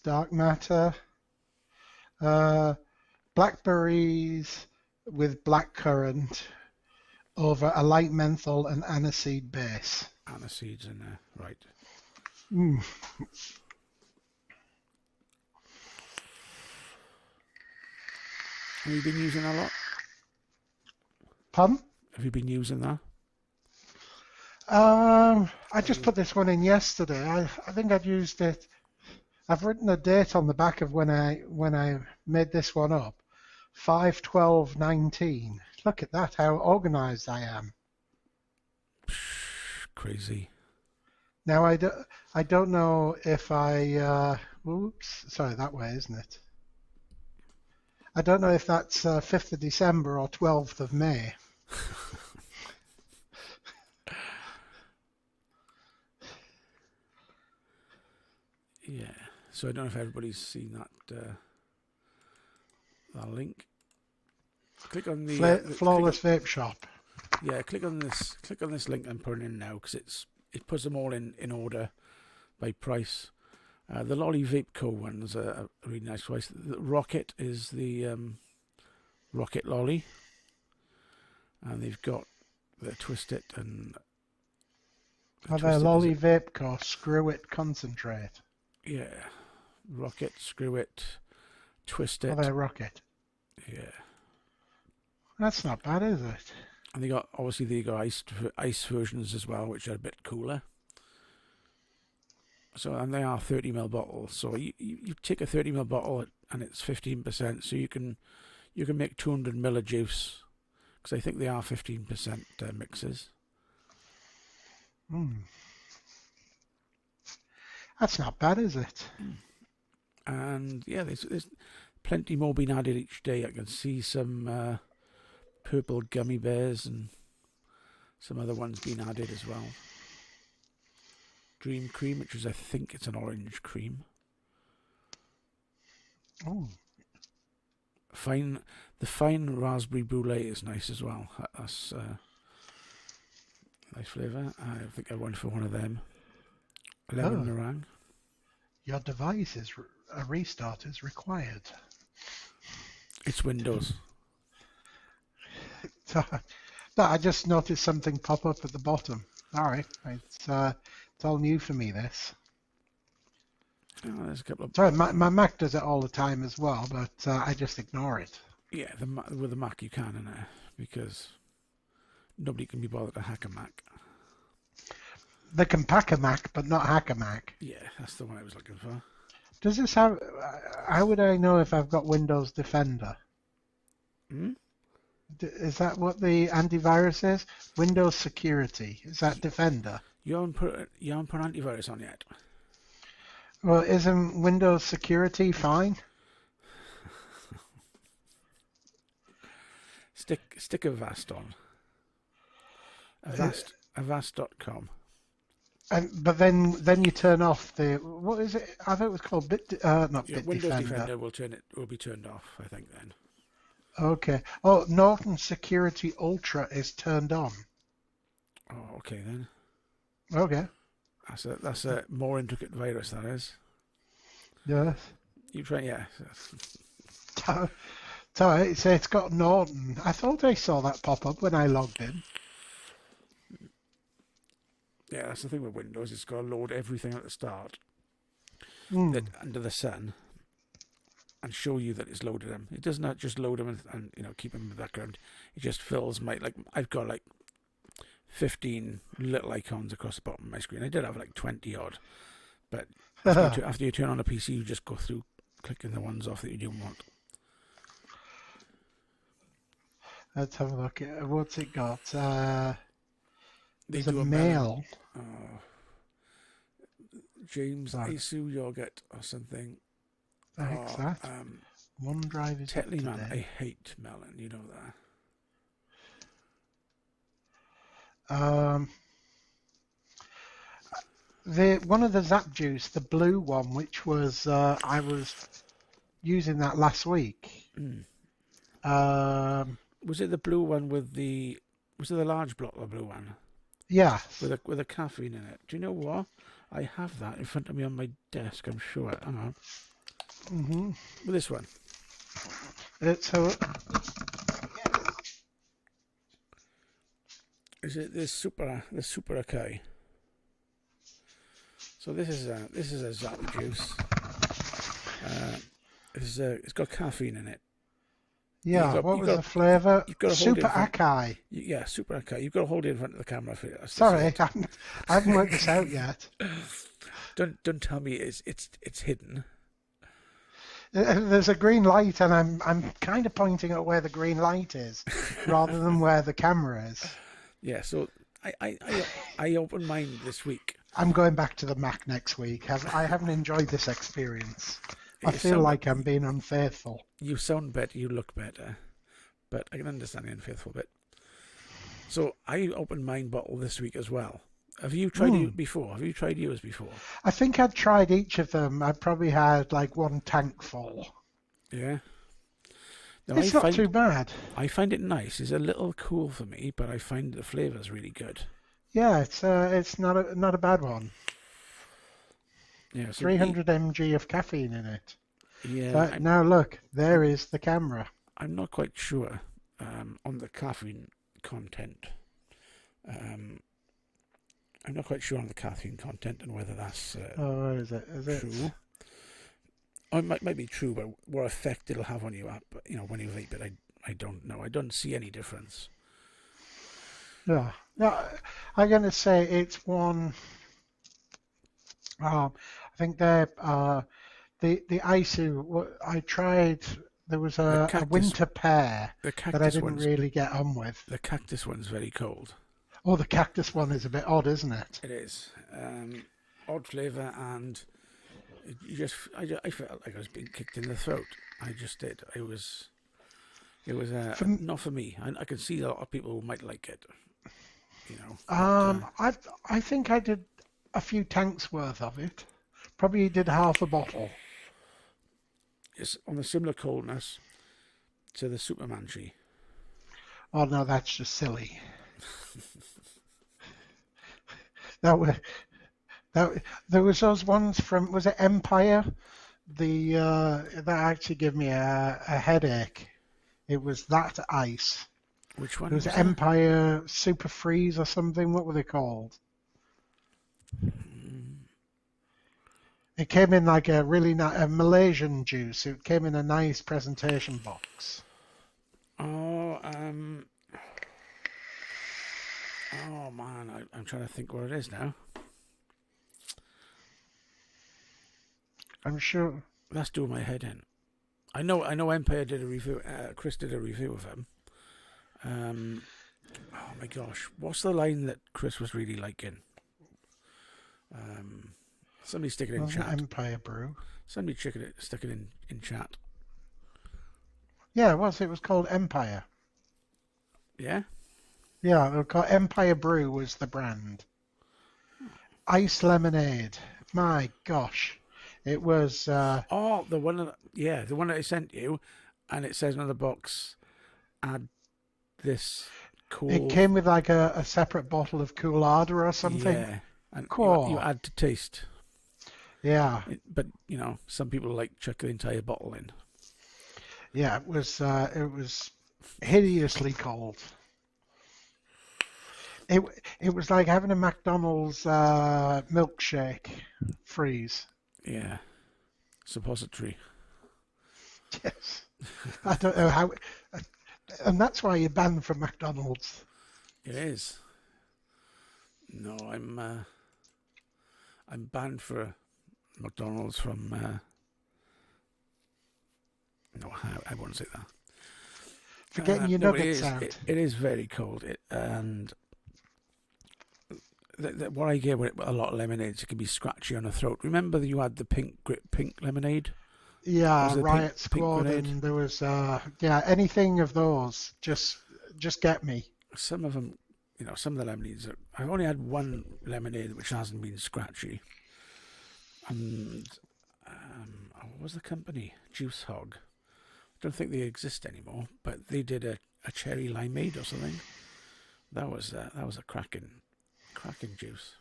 Dark Matter. Blackberries with blackcurrant over a light menthol and aniseed base. Aniseed's in there, right? Mm. Have you been using that a lot? Pardon? Have you been using that? I just put this one in yesterday. I think I've used it. I've written a date on the back of when I made this one up. 5/12/19. Look at that, how organised I am. Crazy. Now I don't know if I oops, sorry, that way, isn't it? I don't know if that's 5th of December or 12th of May. Yeah. So I don't know if everybody's seen that link. Click on the Flawless Vape Shop. Yeah, click on this link I'm putting in now, because it puts them all in order by price. The Lolly Vape Co. one's a really nice price. The Rocket is the Rocket Lolly, and they've got the Twist It and The Lolly Vape Co. Screw It Concentrate. Yeah, Rocket, Screw It, Twist It. They Rocket. Yeah. That's not bad, is it? And they got ice versions as well, which are a bit cooler. So, and they are 30ml bottles. So you take a 30ml bottle and it's 15%. So you can make 200ml of juice, because I think they are 15% mixes. That's not bad, is it? And yeah, there's plenty more being added each day. I can see some purple gummy bears and some other ones being added as well. Dream cream, which is, I think it's an orange cream. Oh. The fine raspberry brulee is nice as well. That's nice flavour. I think I went for one of them. Lemon meringue. Your device is a restart is required. It's Windows. No, I just noticed something pop up at the bottom. All right, it's all new for me. This. Oh, there's a couple of. Sorry, my Mac does it all the time as well, but I just ignore it. Yeah, with the Mac you can in there because nobody can be bothered to hack a Mac. They can pack a Mac, but not hack a Mac. Yeah, that's the one I was looking for. Does this have? How would I know if I've got Windows Defender? Hmm? Is that what the antivirus is? Windows Security. Is that Defender? You haven't put antivirus on yet. Well, isn't Windows Security fine? Stick Avast on. Avast.com. But then you turn off the, what is it? I thought it was called Windows Defender will be turned off, I think, then. Okay. Oh, Norton Security Ultra is turned on. Oh, okay then. Okay. That's a more intricate virus, that is. Yes. You try, yeah. So it's got Norton. I thought I saw that pop up when I logged in. Yeah, that's the thing with Windows. It's got to load everything at the start Mm. under the sun and show you that it's loaded them. It does not just load them and keep them in the background. It just fills I've got 15 little icons across the bottom of my screen. I did have 20 odd, but after you turn on a PC, you just go through clicking the ones off that you don't want. Let's have a look at what's it got. They There's do a mail. James Isu yogurt or something. What's that? OneDrive is Tetley up man, today. I hate melon. You know that. One of the Zap Juice, the blue one, which was I was using that last week. Was it the blue one with the? Was it the large bottle of blue one? Yeah. With a caffeine in it. Do you know what? I have that in front of me on my desk. I'm sure. Hang on. Mhm. With this one. Is it this super okay? So this is a Zap Juice. It's got caffeine in it. Yeah, what was the flavour? Super Acai. Yeah, Super Acai. You've got to hold it in front of the camera for it. Sorry, I haven't worked this out yet. Don't tell me it's hidden. There's a green light, and I'm kind of pointing at where the green light is, rather than where the camera is. Yeah, so I opened mine this week. I'm going back to the Mac next week. I haven't enjoyed this experience. I feel like I'm being unfaithful. You sound better, you look better, but I can understand the unfaithful bit. So I opened mine bottle this week as well. Have you tried it before? Have you tried yours before? I think I'd tried each of them. I probably had one tank full. Yeah. No, it's not too bad. I find it nice. It's a little cool for me, but I find the flavour's really good. Yeah, it's not a bad one. Yeah, so 300 mg of caffeine in it. Yeah. But now look, there is the camera. I'm not quite sure on the caffeine content. I'm not quite sure on the caffeine content and whether that's is it true. Oh, it might be true, but what effect it'll have on you, when you vape it, I don't know. I don't see any difference. Yeah. No, I'm going to say it's one. I think the ISU. I tried. There was a winter pear that I didn't really get on with. The cactus one's very cold. Oh, the cactus one is a bit odd, isn't it? It is. Odd flavour, and I felt like I was being kicked in the throat. I just did. It was For, not for me. I can see a lot of people who might like it, but I think I did a few tanks worth of it. Probably did half a bottle. it's on a similar coldness to the Supermanchi. Oh no, that's just silly. That was there was those ones from, was it Empire? The that actually gave me a headache. It was that ice. Which It one was was that? Empire Super Freeze or something. What were they called? It came in like a really a Malaysian juice. It came in a nice presentation box. Oh, oh man, I'm trying to think what it is now. I'm sure. That's doing my head in. I know Empire did a review. Chris did a review of him. Oh my gosh, what's the line that Chris was really liking? Somebody stick it in Wasn't chat. Empire Brew? Somebody stick it in chat. Yeah, it was. It was called Empire. Yeah. Yeah, it was called Empire Brew was the brand. Ice lemonade. My gosh, it was. Oh, the one the one that I sent you, and it says on the box, add this cool. It came with like a separate bottle of Coolarder or something. Yeah, and Cool. you add to taste. Yeah. But some people like chuck the entire bottle in. Yeah, it was hideously cold. It was like having a McDonald's milkshake freeze. Yeah, suppository. Yes. I don't know how, and that's why you're banned from McDonald's. It is. No, I'm banned for McDonald's from. No, I won't say that. For getting your nuggets out. It is very cold, and what I get with a lot of lemonades, it can be scratchy on the throat. Remember that you had the pink lemonade? Yeah, Riot pink Squad, grenade? and there was anything of those. Just get me. Some of them, some of the lemonades. I've only had one lemonade which hasn't been scratchy. And what was the company? Juice Hog. I don't think they exist anymore, but they did a cherry limeade or something. That was a cracking juice,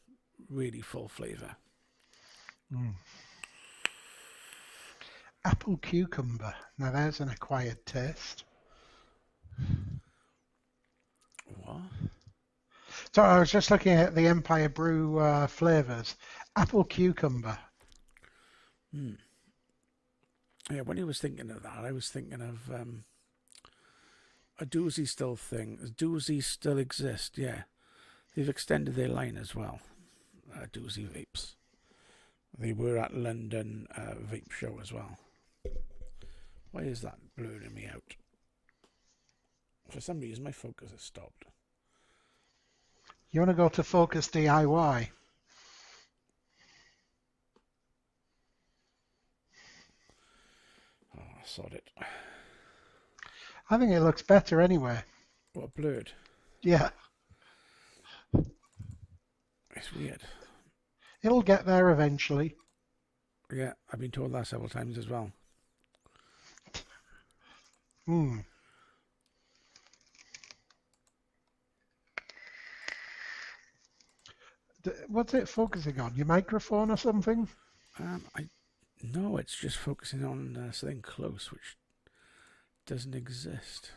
really full flavour. Apple cucumber. Now there's an acquired taste. What? So I was just looking at the Empire Brew flavours. Apple cucumber. Yeah, when I was thinking of that, I was thinking of a Doozy still thing. Doozy still exist, yeah. They've extended their line as well. Doozy vapes. They were at London Vape Show as well. Why is that blurring me out? For some reason, my focus has stopped. You want to go to Focus DIY? Oh, sod it. I think it looks better anyway. What, blurred? Yeah. It's weird. It'll get there eventually. Yeah, I've been told that several times as well. What's it focusing on? Your microphone or something? No, it's just focusing on something close, which doesn't exist.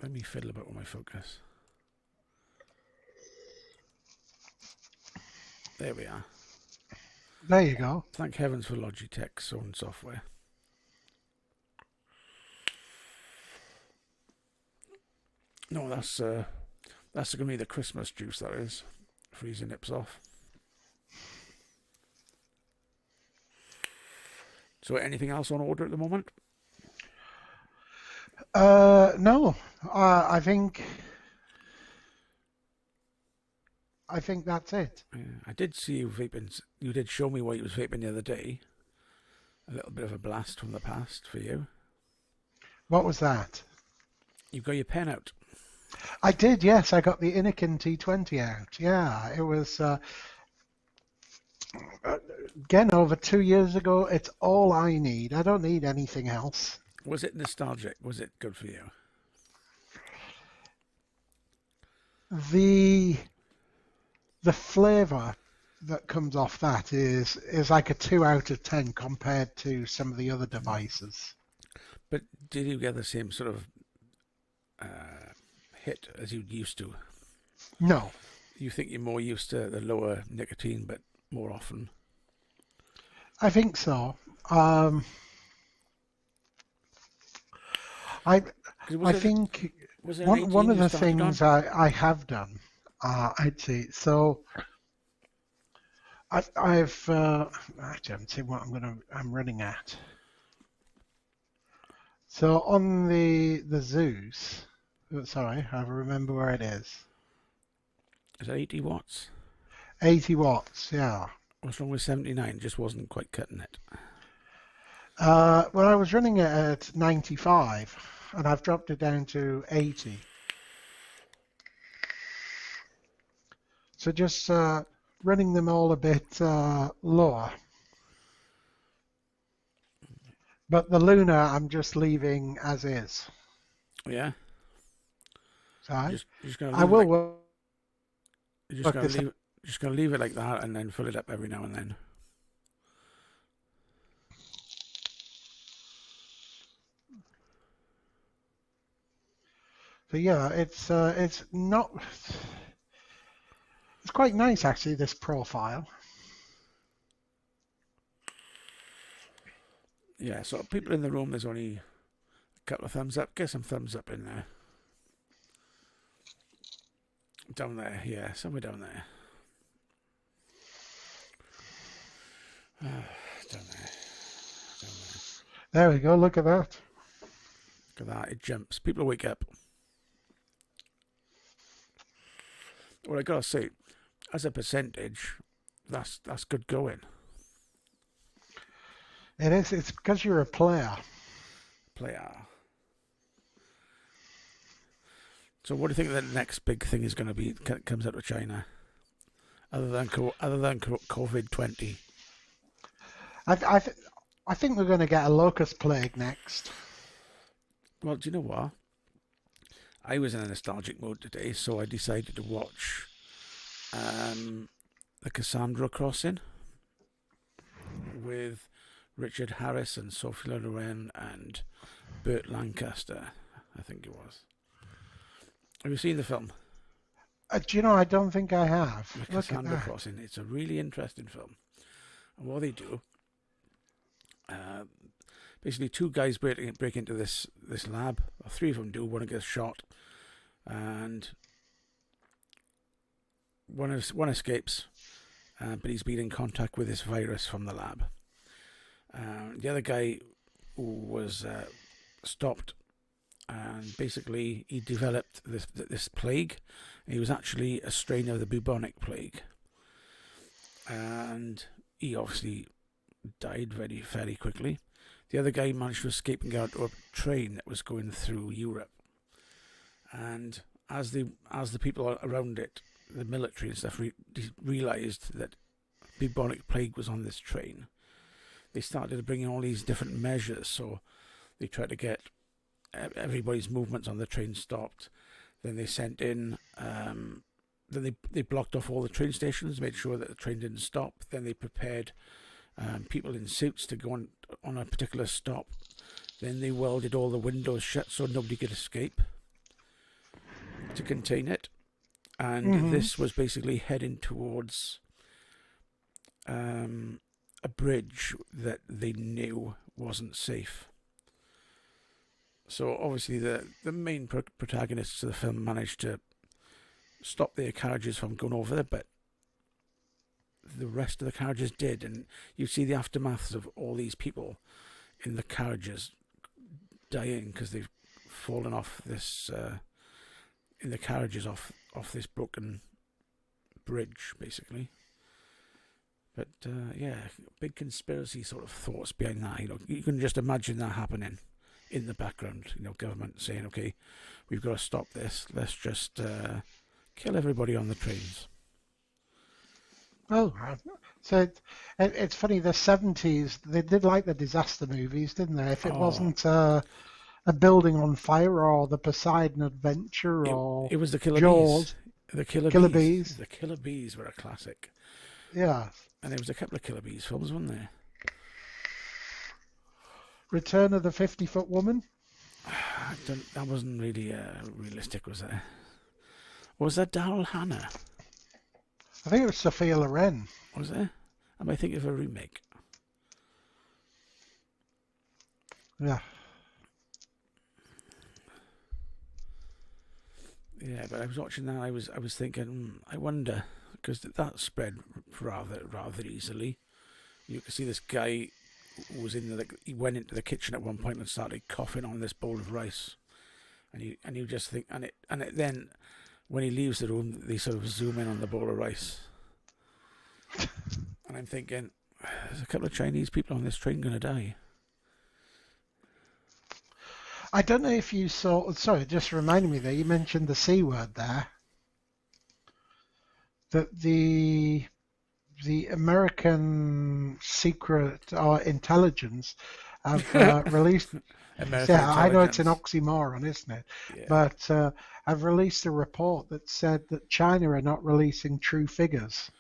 Let me fiddle about with my focus. There we are. There you go. Thank heavens for Logitech's own software. No, that's going to be the Christmas juice, that is. Freezing nips off. So anything else on order at the moment? No. I think I think that's it. Yeah, I did see you vaping. You did show me what you was vaping the other day. A little bit of a blast from the past for you. What was that? You got your pen out. I did, yes. I got the Innikin T20 out. Yeah, it was, again, over 2 years ago. It's all I need. I don't need anything else. Was it nostalgic? Was it good for you? The the flavor that comes off that is like a 2 out of 10 compared to some of the other devices. But did you get the same sort of hit as you used to? No, You think you're more used to the lower nicotine, but more often? I think so. I 'Cause I think was it an one 18 of you the started on? things I have done, I'd say so. I've actually, I'm saying what I'm running at. So on the Zeus, sorry, I remember where it is. Is that 80 watts? 80 watts, yeah. What's wrong with 79? Just wasn't quite cutting it. Well, I was running it at 95, and I've dropped it down to 80. So just running them all a bit lower. But the Luna, I'm just leaving as is. Yeah. So You're just gonna I leave it will like you're just work gonna this out. leave it like that, and then fill it up every now and then. So yeah, it's not. It's quite nice actually. This profile. Yeah. So people in the room, there's only a couple of thumbs up. Get some thumbs up in there. Down there, yeah, somewhere down there. Down there, down there. There we go. Look at that. Look at that, it jumps. People wake up. Well, I gotta say, as a percentage, that's good going. It is. It's because you're a player. Player. So, what do you think the next big thing is going to be? Comes out of China, other than COVID-20? I I, th- I think we're going to get a locust plague next. Well, do you know what? I was in a nostalgic mode today, so I decided to watch the Cassandra Crossing with Richard Harris and Sophie Loren and Burt Lancaster, I think it was. Have you seen the film? Do you know? I don't think I have. The Look at Cassandra that. Crossing. It's a really interesting film. And what they do, basically, two guys break into this lab. Or three of them do. One gets shot, and one escapes, but he's been in contact with this virus from the lab. The other guy was stopped, and basically he developed this plague. He was actually a strain of the bubonic plague, and he obviously died fairly quickly. The other guy managed to escape and get onto a train that was going through Europe, and as the people around it, the military and stuff, realised that bubonic plague was on this train, they started to bring in all these different measures. So they tried to get everybody's movements on the train stopped. Then they sent in, then they blocked off all the train stations, made sure that the train didn't stop. Then they prepared people in suits to go on a particular stop. Then they welded all the windows shut so nobody could escape to contain it. And this was basically heading towards a bridge that they knew wasn't safe. So obviously the main protagonists of the film managed to stop their carriages from going over there, but the rest of the carriages did, and you see the aftermaths of all these people in the carriages dying because they've fallen off this in the carriages off this broken bridge, basically. But yeah, big conspiracy sort of thoughts behind that. You can just imagine that happening in the background. Government saying, "Okay, we've got to stop this. Let's just kill everybody on the trains." Oh, so it's funny. The 70s, they did like the disaster movies, didn't they? If it Oh, wasn't a building on fire or the Poseidon Adventure it or it was the Killer Bees. Jaws, The Killer Killer Bees. Bees, The Killer Bees were a classic, yeah, and there was a couple of Killer Bees films, wasn't there? Return of the 50-Foot Woman. That wasn't really realistic, was it? Or was that Daryl Hannah? I think it was Sophia Loren. Was it? Am I thinking of a remake? Yeah. Yeah, but I was watching that. I was thinking, I wonder, because that spread rather easily. You could see this guy was he went into the kitchen at one point and started coughing on this bowl of rice, and you just think, and it then when he leaves the room, they sort of zoom in on the bowl of rice, and I'm thinking, there's a couple of Chinese people on this train going to die. I don't know if you saw. Sorry, it just reminded me there. You mentioned the C word there. That the American secret or intelligence have released. American Yeah, I know it's an intelligence. oxymoron, isn't it? Yeah. But I've released a report that said that China are not releasing true figures.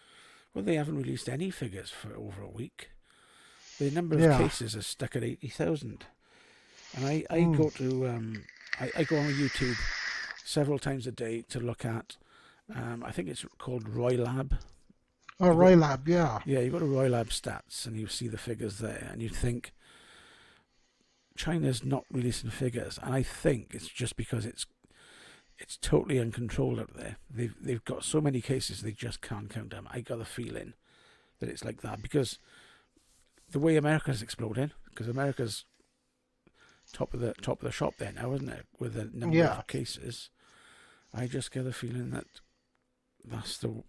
Well, they haven't released any figures for over a week. The number of Yeah. cases is stuck at 80,000. And I Mm. go to I go on YouTube several times a day to look at I think it's called Roy Lab. Oh, You got Roy Lab, yeah. Yeah, you go to Roy Lab stats and you see the figures there and you think China's not releasing figures, and I think it's just because it's totally uncontrolled out there. They've got so many cases they just can't count them. I got the feeling that it's like that because the way America's exploding, because America's top of the shop there now, isn't it? With the number Yeah. of cases, I just get the feeling that that's that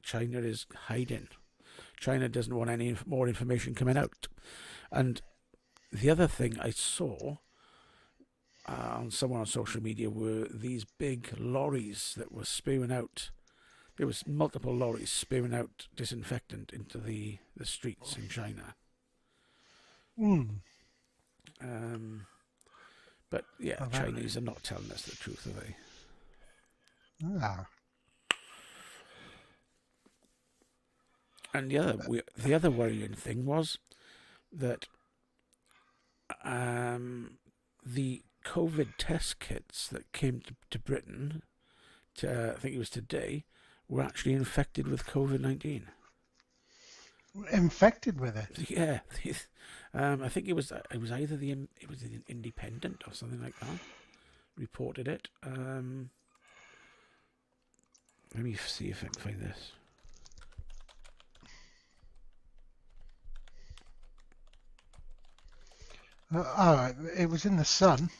China is hiding. China doesn't want any more information coming out. And the other thing I saw on someone on social media were these big lorries that were spewing out. There was multiple lorries spewing out disinfectant into the streets in China. Mm. But yeah, Oh, Chinese are not telling us the truth, are they? ah. And the other worrying thing was that the COVID test kits that came to Britain, I think it was today, were actually infected with COVID-19. Infected with it. Yeah, I think it was either the Independent or something like that reported it. Let me see if I can find this. Oh, it was in the Sun.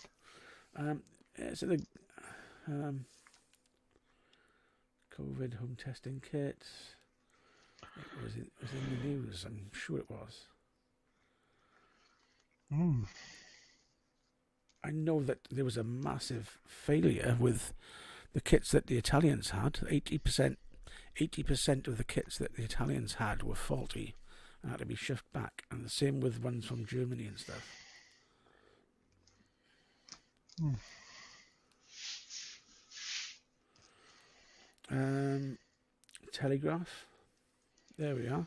So the COVID home testing kits. It was in the news. I'm sure it was. Mm. I know that there was a massive failure with the kits that the Italians had. 80% of the kits that the Italians had were faulty and had to be shipped back. And the same with ones from Germany and stuff. Telegraph. There we are.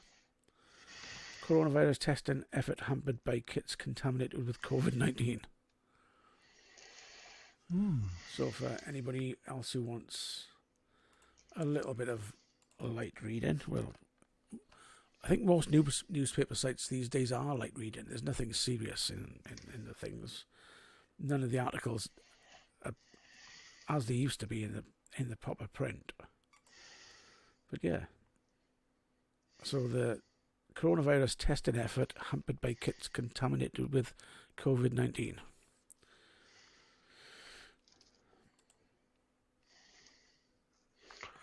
Coronavirus testing effort hampered by kits contaminated with COVID-19. So for anybody else who wants a little bit of light reading, well, I think most newspaper sites these days are light reading. There's nothing serious in the things. None of the articles are as they used to be in the proper print. But yeah. So the coronavirus testing effort hampered by kits contaminated with COVID-19.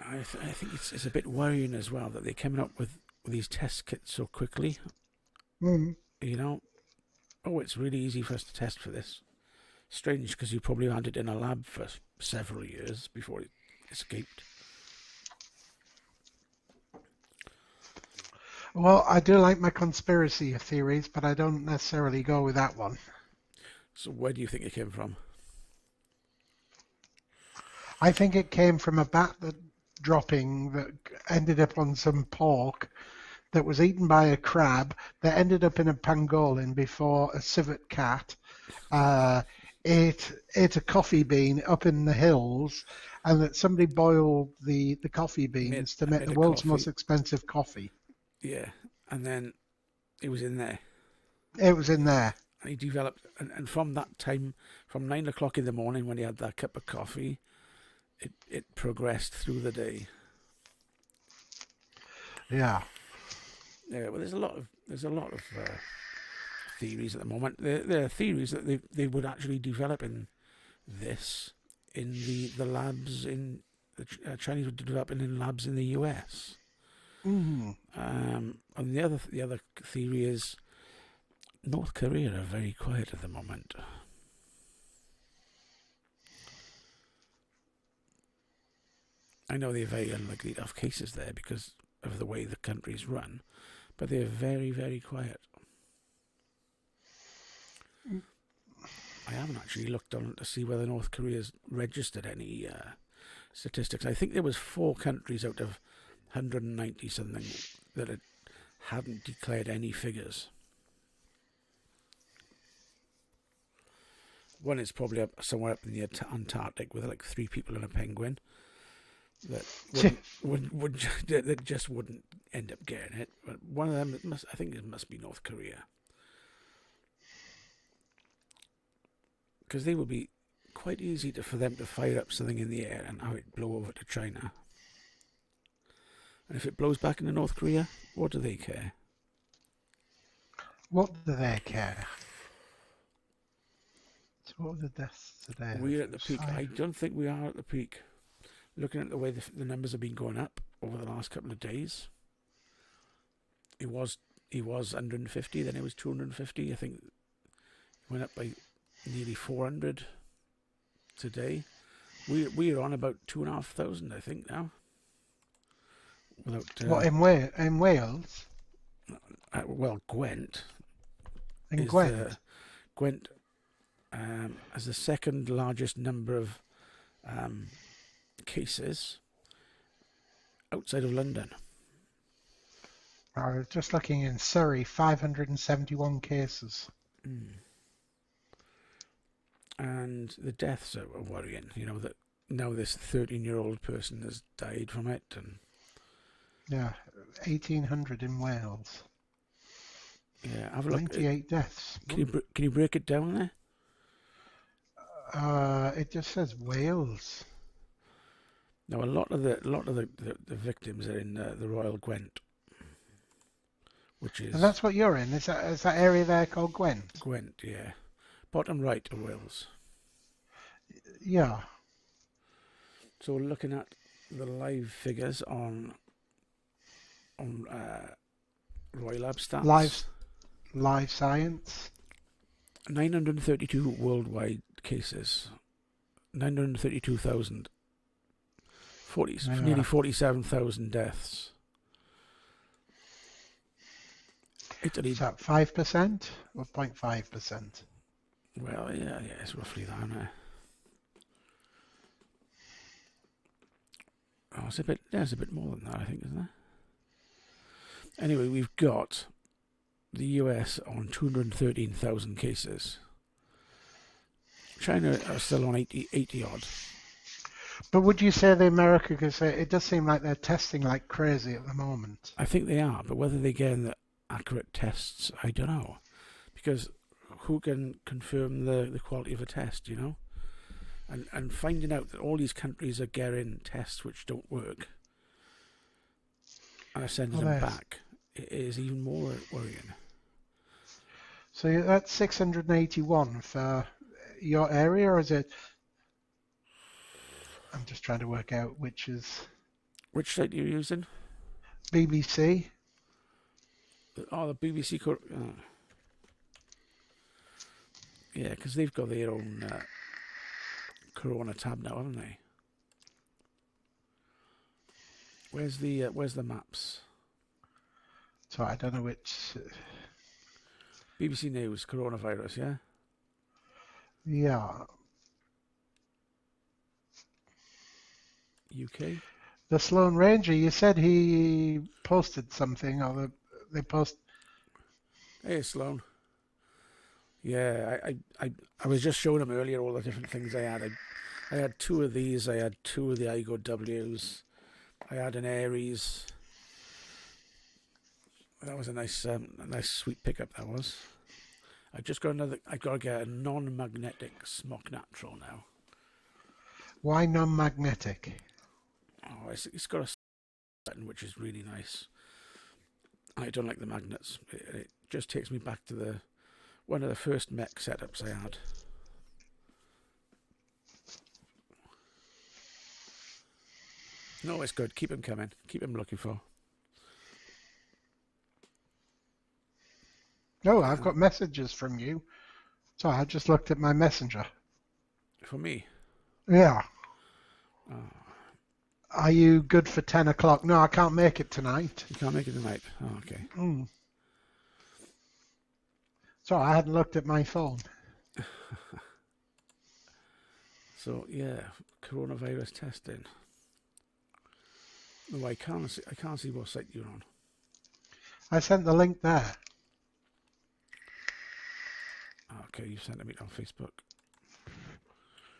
I think it's a bit worrying as well that they're coming up with these test kits so quickly. Mm. You know, oh, it's really easy for us to test for this. Strange, because you probably had it in a lab for several years before it escaped. Well, I do like my conspiracy theories, but I don't necessarily go with that one. So where do you think it came from? I think it came from a bat that dropping that ended up on some pork that was eaten by a crab that ended up in a pangolin before a civet cat uh, ate a coffee bean up in the hills, and that somebody boiled the coffee Made, beans to make made the a world's most coffee. expensive coffee. Yeah, and then it was in there. It was in there. And he developed, and from that time, from 9 o'clock in the morning when he had that cup of coffee, it progressed through the day. Yeah. Yeah, well, there's a lot of theories at the moment. There are theories that they would actually develop in this in the labs in the Chinese would develop in labs in the US. Mm. And the other theory is North Korea are very quiet at the moment. I know they're very unlikely to have cases there because of the way the country's run, but they're very, very quiet. I haven't actually looked on to see whether North Korea's registered any statistics. I think there was 4 countries out of 190 something that hadn't declared any figures. One is probably somewhere up in the Antarctic with like 3 people and a penguin that that just wouldn't end up getting it. But one of them, I think it must be North Korea, because they would be quite easy for them to fire up something in the air and have it blow over to China. And if it blows back into North Korea, what do they care? What do they care? So what were the deaths today? We're at the peak. I don't think we are at the peak. Looking at the way the numbers have been going up over the last couple of days, it was 150, then it was 250. I think it went up by nearly 400 today. We're on about 2,500, I think now. Without what in Wales? Well, Gwent In Gwent? Gwent has the second largest number of cases outside of London. I was just looking in Surrey, 571 cases. Mm. And the deaths are worrying. You know that now this 13-year-old person has died from it, and yeah, 1,800 in Wales. Yeah, have a look. 98 deaths. Can you break it down there? It just says Wales. Now, a lot of the victims are in the Royal Gwent, which is. And that's what you're in. Is that area there called Gwent? Gwent, yeah, bottom right of Wales. Yeah. So we're looking at the live figures on Royal Lab stats. Live science. 932 worldwide cases. 932,000. Nearly 47,000 deaths. Italy. Is that 5% or 0.5%? Well, yeah, it's roughly that, isn't it? Oh, it's a bit more than that, I think, isn't there? Anyway, we've got the US on 213,000 cases. China are still on 80 odd. But would you say the America, because it does seem like they're testing like crazy at the moment. I think they are, but whether they're getting the accurate tests, I don't know. Because who can confirm the quality of a test, you know? And finding out that all these countries are getting tests which don't work and are sending them back, it is even more worrying. So that's 681 for your area, or is it? I'm just trying to work out which is. Which site are you using? BBC. Oh, the BBC. Yeah, because they've got their own Corona tab now, haven't they? Where's the maps? So I don't know which. BBC News, coronavirus, yeah? Yeah. UK? The Sloan Ranger, you said he posted something, or they post. Hey, Sloan. Yeah, I was just showing him earlier all the different things I had. I had 2 of these. I had 2 of the iGo Ws. I had an Aries. That was a nice sweet pickup. That was. I just got another. I got to get a non-magnetic Smock Natural now. Why non-magnetic? Oh, it's got a button which is really nice. I don't like the magnets. It just takes me back to one of the first mech setups I had. No, it's good. Keep him coming. Keep him looking for. No, I've got messages from you. So I just looked at my messenger. For me? Yeah. Oh. Are you good for 10 o'clock? No, I can't make it tonight. You can't make it tonight? Oh, okay. So I hadn't looked at my phone. So, yeah, coronavirus testing. No, I can't see what site you're on. I sent the link there. Okay, you sent it on Facebook.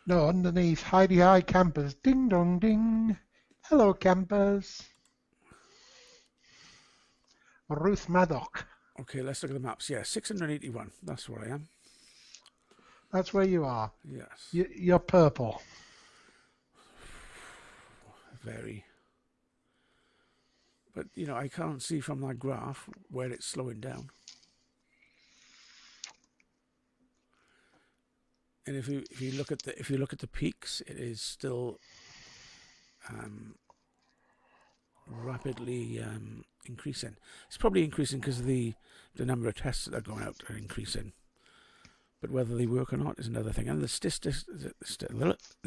No, underneath. Heidi Hi campers. Ding dong ding. Hello campers. Ruth Maddock. Okay, let's look at the maps. Yeah, 681. That's where I am. That's where you are. Yes. You're purple. Very. But, I can't see from that graph where it's slowing down. And if you look at the peaks, it is still rapidly increasing. It's probably increasing because the number of tests that are going out are increasing. But whether they work or not is another thing. And the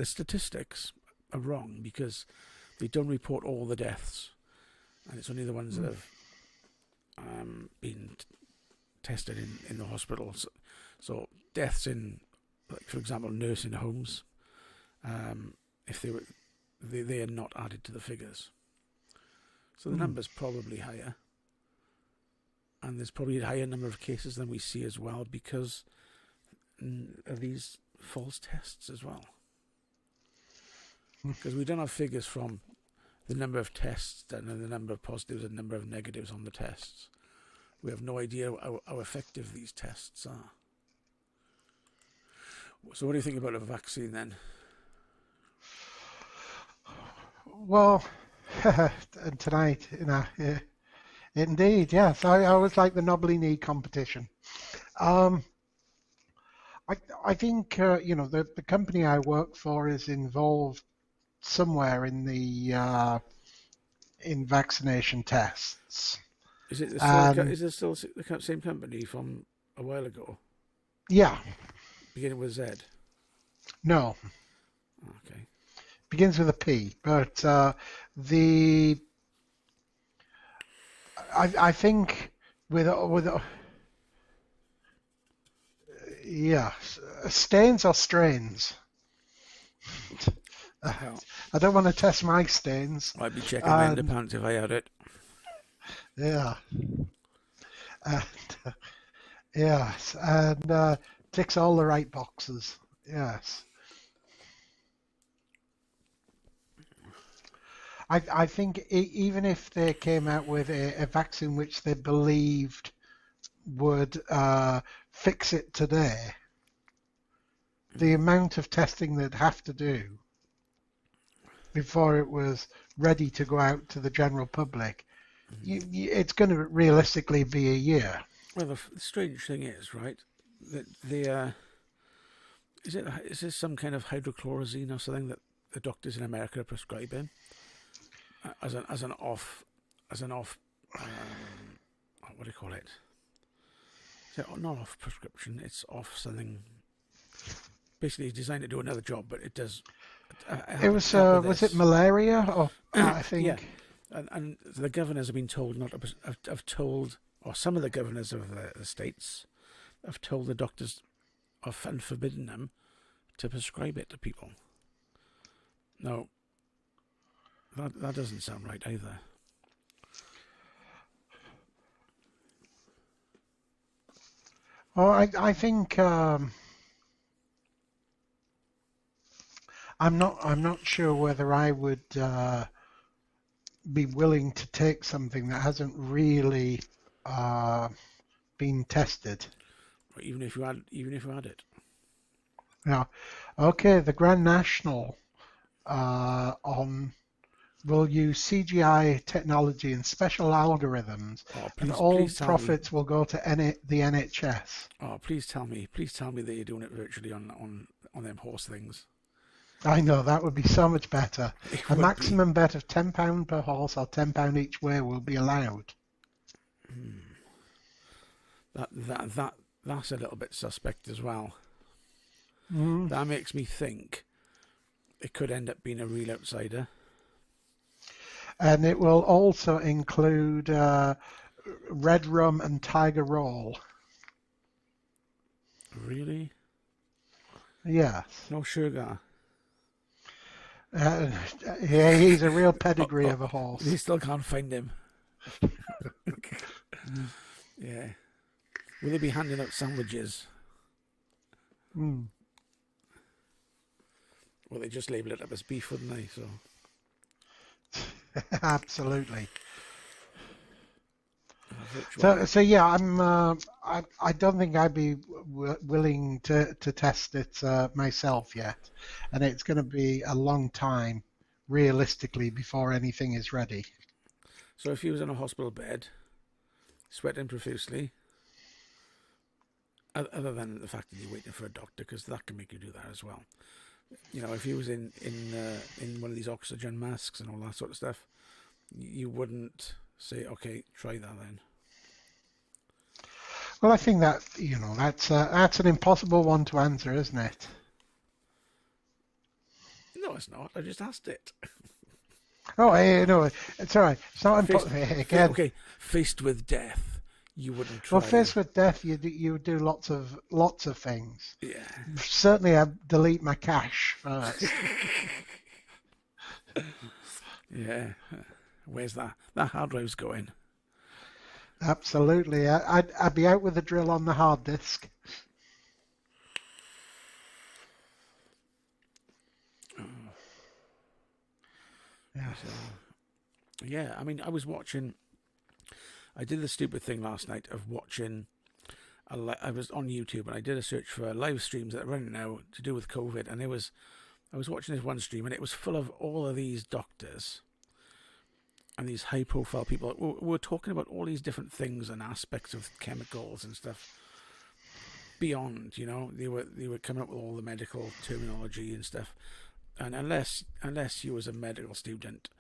statistics are wrong because they don't report all the deaths, and it's only the ones that have been tested in the hospitals. So deaths in, like, for example, nursing homes, if they are not added to the figures. So the number's probably higher, and there's probably a higher number of cases than we see as well because of these false tests as well. Because we don't have figures from the number of tests and the number of positives and number of negatives on the tests. We have no idea how effective these tests are. So what do you think about a vaccine then? Well, tonight, indeed, yes. I always like the knobbly knee competition. I think the company I work for is involved somewhere in the in vaccination tests. Is it still the same company from a while ago? Yeah. Beginning with Z? No. Okay. Begins with a P, but I think with stains or strains. I don't want to test my stains. I'd be checking my underpants if I had it. Yeah. And, yes, and ticks all the right boxes. Yes. I think even if they came out with a vaccine which they believed would fix it today, the amount of testing they'd have to do before it was ready to go out to the general public, it's going to realistically be a year. Well, the strange thing is, right, that is this some kind of hydrochlorozine or something that the doctors in America are prescribing? as an off what do you call it? So not off prescription. It's off something. Basically, it's designed to do another job, but it does. It was it malaria? Or I Yeah, think. and the governors have been told not to. Have told, or some of the governors of the states have told the doctors of and forbidden them to prescribe it to people. No, that doesn't sound right either. Well, I think I'm not sure whether I would be willing to take something that hasn't really been tested. Or even if you had it. Now, okay, the Grand National on will use CGI technology and special algorithms, and all profits will go to the NHS. Oh, please tell me that you're doing it virtually on them horse things. I know, that would be so much better. A maximum bet of £10 per horse or £10 each way will be allowed. That's a little bit suspect as well. Mm. That makes me think it could end up being a real outsider. And it will also include red rum and tiger roll. Really? Yes. No sugar. Yeah, he's a real pedigree of a horse. They still can't find him. Yeah. Will they be handing out sandwiches? Mm. Well, they just label it up as beef, wouldn't they? So. Absolutely. So yeah, I don't think I'd be willing to test it myself yet, and it's going to be a long time, realistically, before anything is ready. So if he was in a hospital bed, sweating profusely, other than the fact that you're waiting for a doctor, because that can make you do that as well. You know, if he was in one of these oxygen masks and all that sort of stuff, you wouldn't say, okay, try that then. Well, I think that that's an impossible one to answer, isn't it? No, it's not. I just asked it. Oh, no, it's all right. It's not impossible. Again, okay, faced with death, you wouldn't try. Well, faced with death, you would do lots of things. Yeah. Certainly, I'd delete my cache first. Yeah. Where's that? That hard drive's going. Absolutely. I'd be out with a drill on the hard disk. Yeah. Yeah, I mean, I did the stupid thing last night of watching, I was on YouTube and I did a search for live streams that are running now to do with COVID, and I was watching this one stream and it was full of all of these doctors and these high profile people who were talking about all these different things and aspects of chemicals and stuff beyond, you know, they were coming up with all the medical terminology and stuff, and unless you was a medical student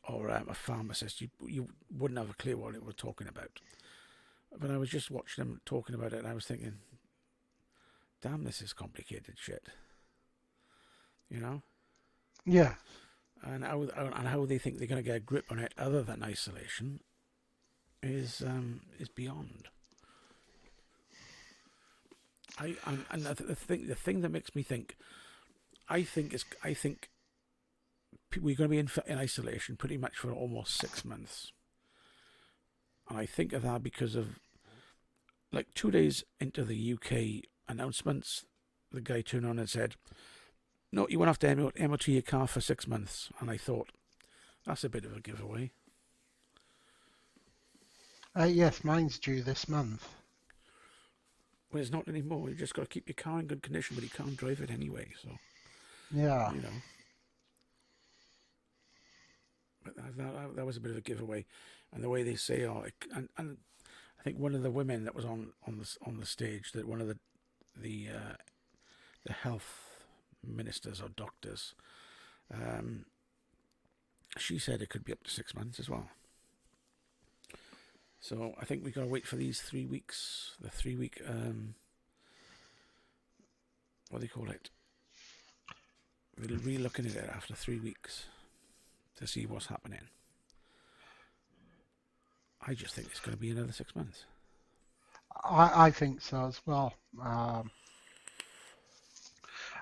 or a pharmacist, you wouldn't have a clue what they were talking about. But I was just watching them talking about it and I was thinking, damn, this is complicated shit, you know. Yeah. And how they think they're going to get a grip on it other than isolation is beyond. The thing that makes me think, I think we're going to be in isolation pretty much for almost 6 months, and I think of that because of, like, 2 days into the UK announcements, the guy turned on and said, no, you won't have to MOT your car for 6 months. And I thought, that's a bit of a giveaway. Yes, mine's due this month. Well, it's not anymore. You just got to keep your car in good condition, but you can't drive it anyway. So, yeah, you know. But that was a bit of a giveaway, and the way they say, and I think one of the women that was on the stage, that one of the health ministers or doctors, she said it could be up to 6 months as well. So I think we got to wait for these 3 weeks, the 3 week, what do they call it? We'll be looking at it after 3 weeks to see what's happening. I just think it's going to be another 6 months. I think so as well.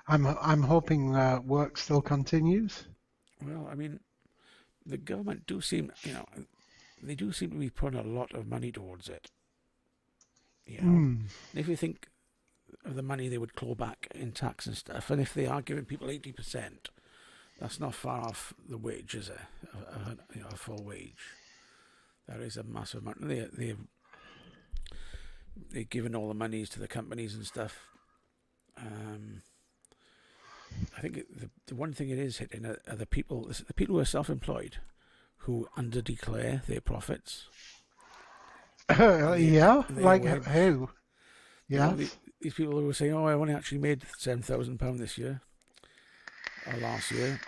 I'm hoping work still continues. Well, I mean, the government do seem, they do seem to be putting a lot of money towards it. And if you think of the money they would claw back in tax and stuff, and if they are giving people 80%, that's not far off the wage, is it? A full wage. That is a massive amount. They're giving all the monies to the companies and stuff. I think the one thing it is hitting are the people who are self-employed, who underdeclare their profits. Yeah, like who? Yeah. These people who are saying, "Oh, I only actually made £7,000 this year or last year,"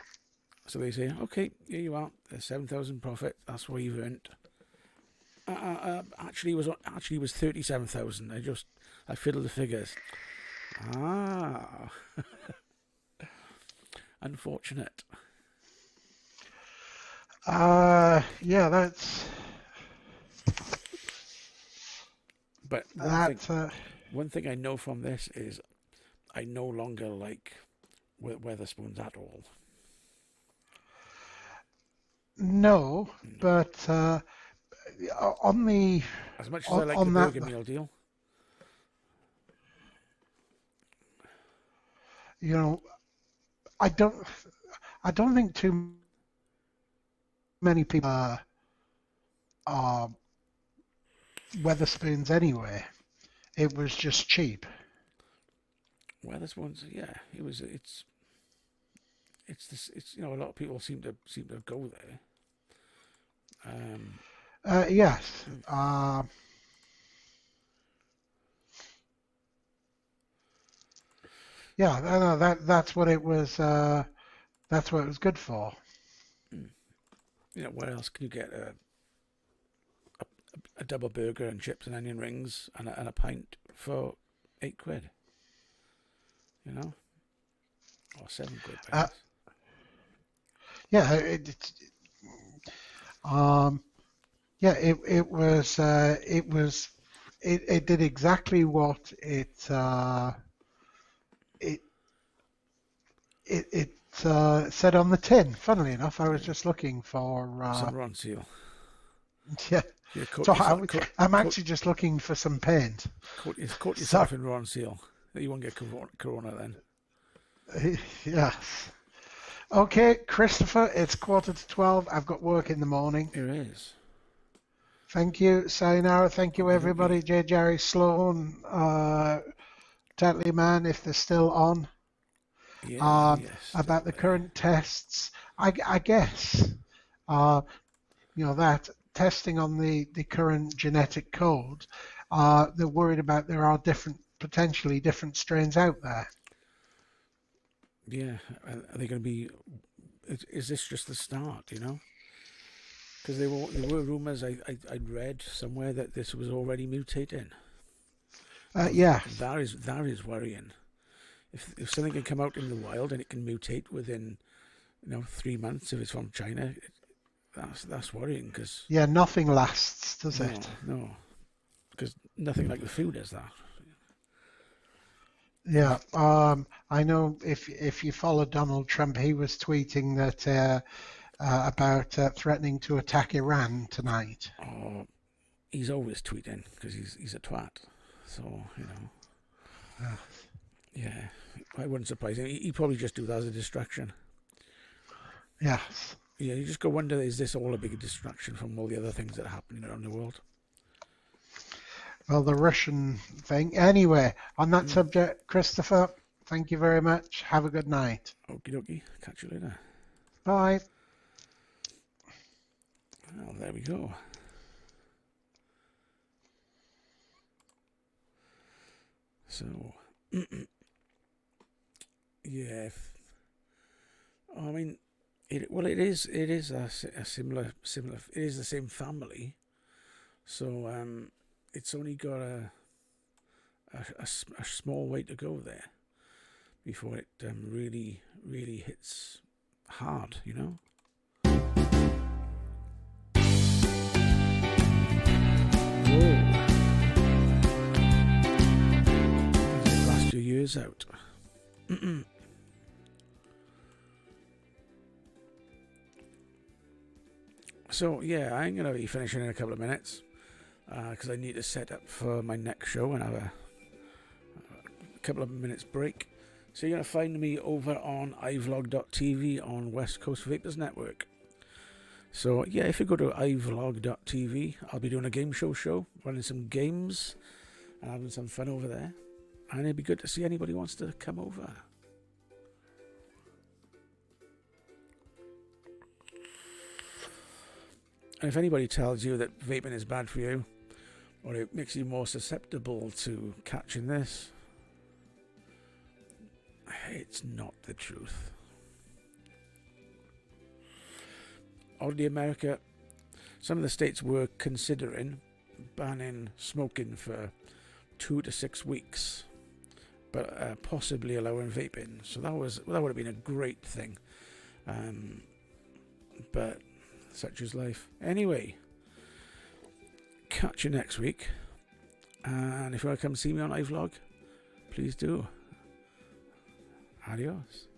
so they say, "Okay, here you are, there's 7,000 profit. That's what you've earned." Actually, it was 37,000. I fiddled the figures. Unfortunate. Yeah, that's. But one thing I know from this is I no longer like Weatherspoons at all. No, but on the as much as I like the burger meal deal, I don't think too many people are Weatherspoons anyway. It was just cheap. Weatherspoons, yeah, it's a lot of people seem to go there. Yes. Yeah, no, that's what it was. That's what it was good for. What else can you get? A double burger and chips and onion rings and a pint for £8. Or £7. Yeah, it did exactly what it said on the tin. Funnily enough, I was just looking for some Ron Seal. Yeah. I'm actually just looking for some paint. Coat yourself in Ron Seal. You won't get corona then. Yes. Okay, Christopher, it's 11:45. I've got work in the morning. It is. Thank you, Sayonara. Thank you, everybody. J. Jerry Sloan, Tetley Man, if they're still on. Yes. About the current tests, I guess, that testing on the current genetic code, they're worried about there are potentially different strains out there. Yeah, are they going to be? Is this just the start? Because there were rumours I'd read somewhere that this was already mutating. Yeah, that is worrying. If something can come out in the wild and it can mutate within 3 months if it's from China, that's worrying. Because nothing lasts, does it? No, because nothing like the food does that. Yeah, I know if you follow Donald Trump, he was tweeting that about threatening to attack Iran tonight. Oh, he's always tweeting because he's a twat. So yeah, I wouldn't surprise him. He probably just do that as a distraction. Yes. Yeah, you just go wonder, is this all a big distraction from all the other things that are happening around the world? Well, the Russian thing. Anyway, on that subject, Christopher, thank you very much. Have a good night. Okie dokie. Catch you later. Bye. Well, there we go. So, yeah. I mean, It is a similar. It is the same family, so it's only got a small way to go there before it really hits hard. You know. Whoa! Does it last your years out? So yeah, I'm gonna be finishing in a couple of minutes because I need to set up for my next show and have a couple of minutes break. So you're gonna find me over on iVlog.tv on West Coast Vapors Network. So yeah, if you go to iVlog.tv, I'll be doing a game show, running some games and having some fun over there. And it'd be good to see anybody who wants to come over. And if anybody tells you that vaping is bad for you, or it makes you more susceptible to catching this, it's not the truth. Oddly, America, some of the states were considering banning smoking for 2 to 6 weeks, but possibly allowing vaping. So that would have been a great thing. But such is life. Anyway, catch you next week. And if you want to come see me on iVlog, please do. Adios.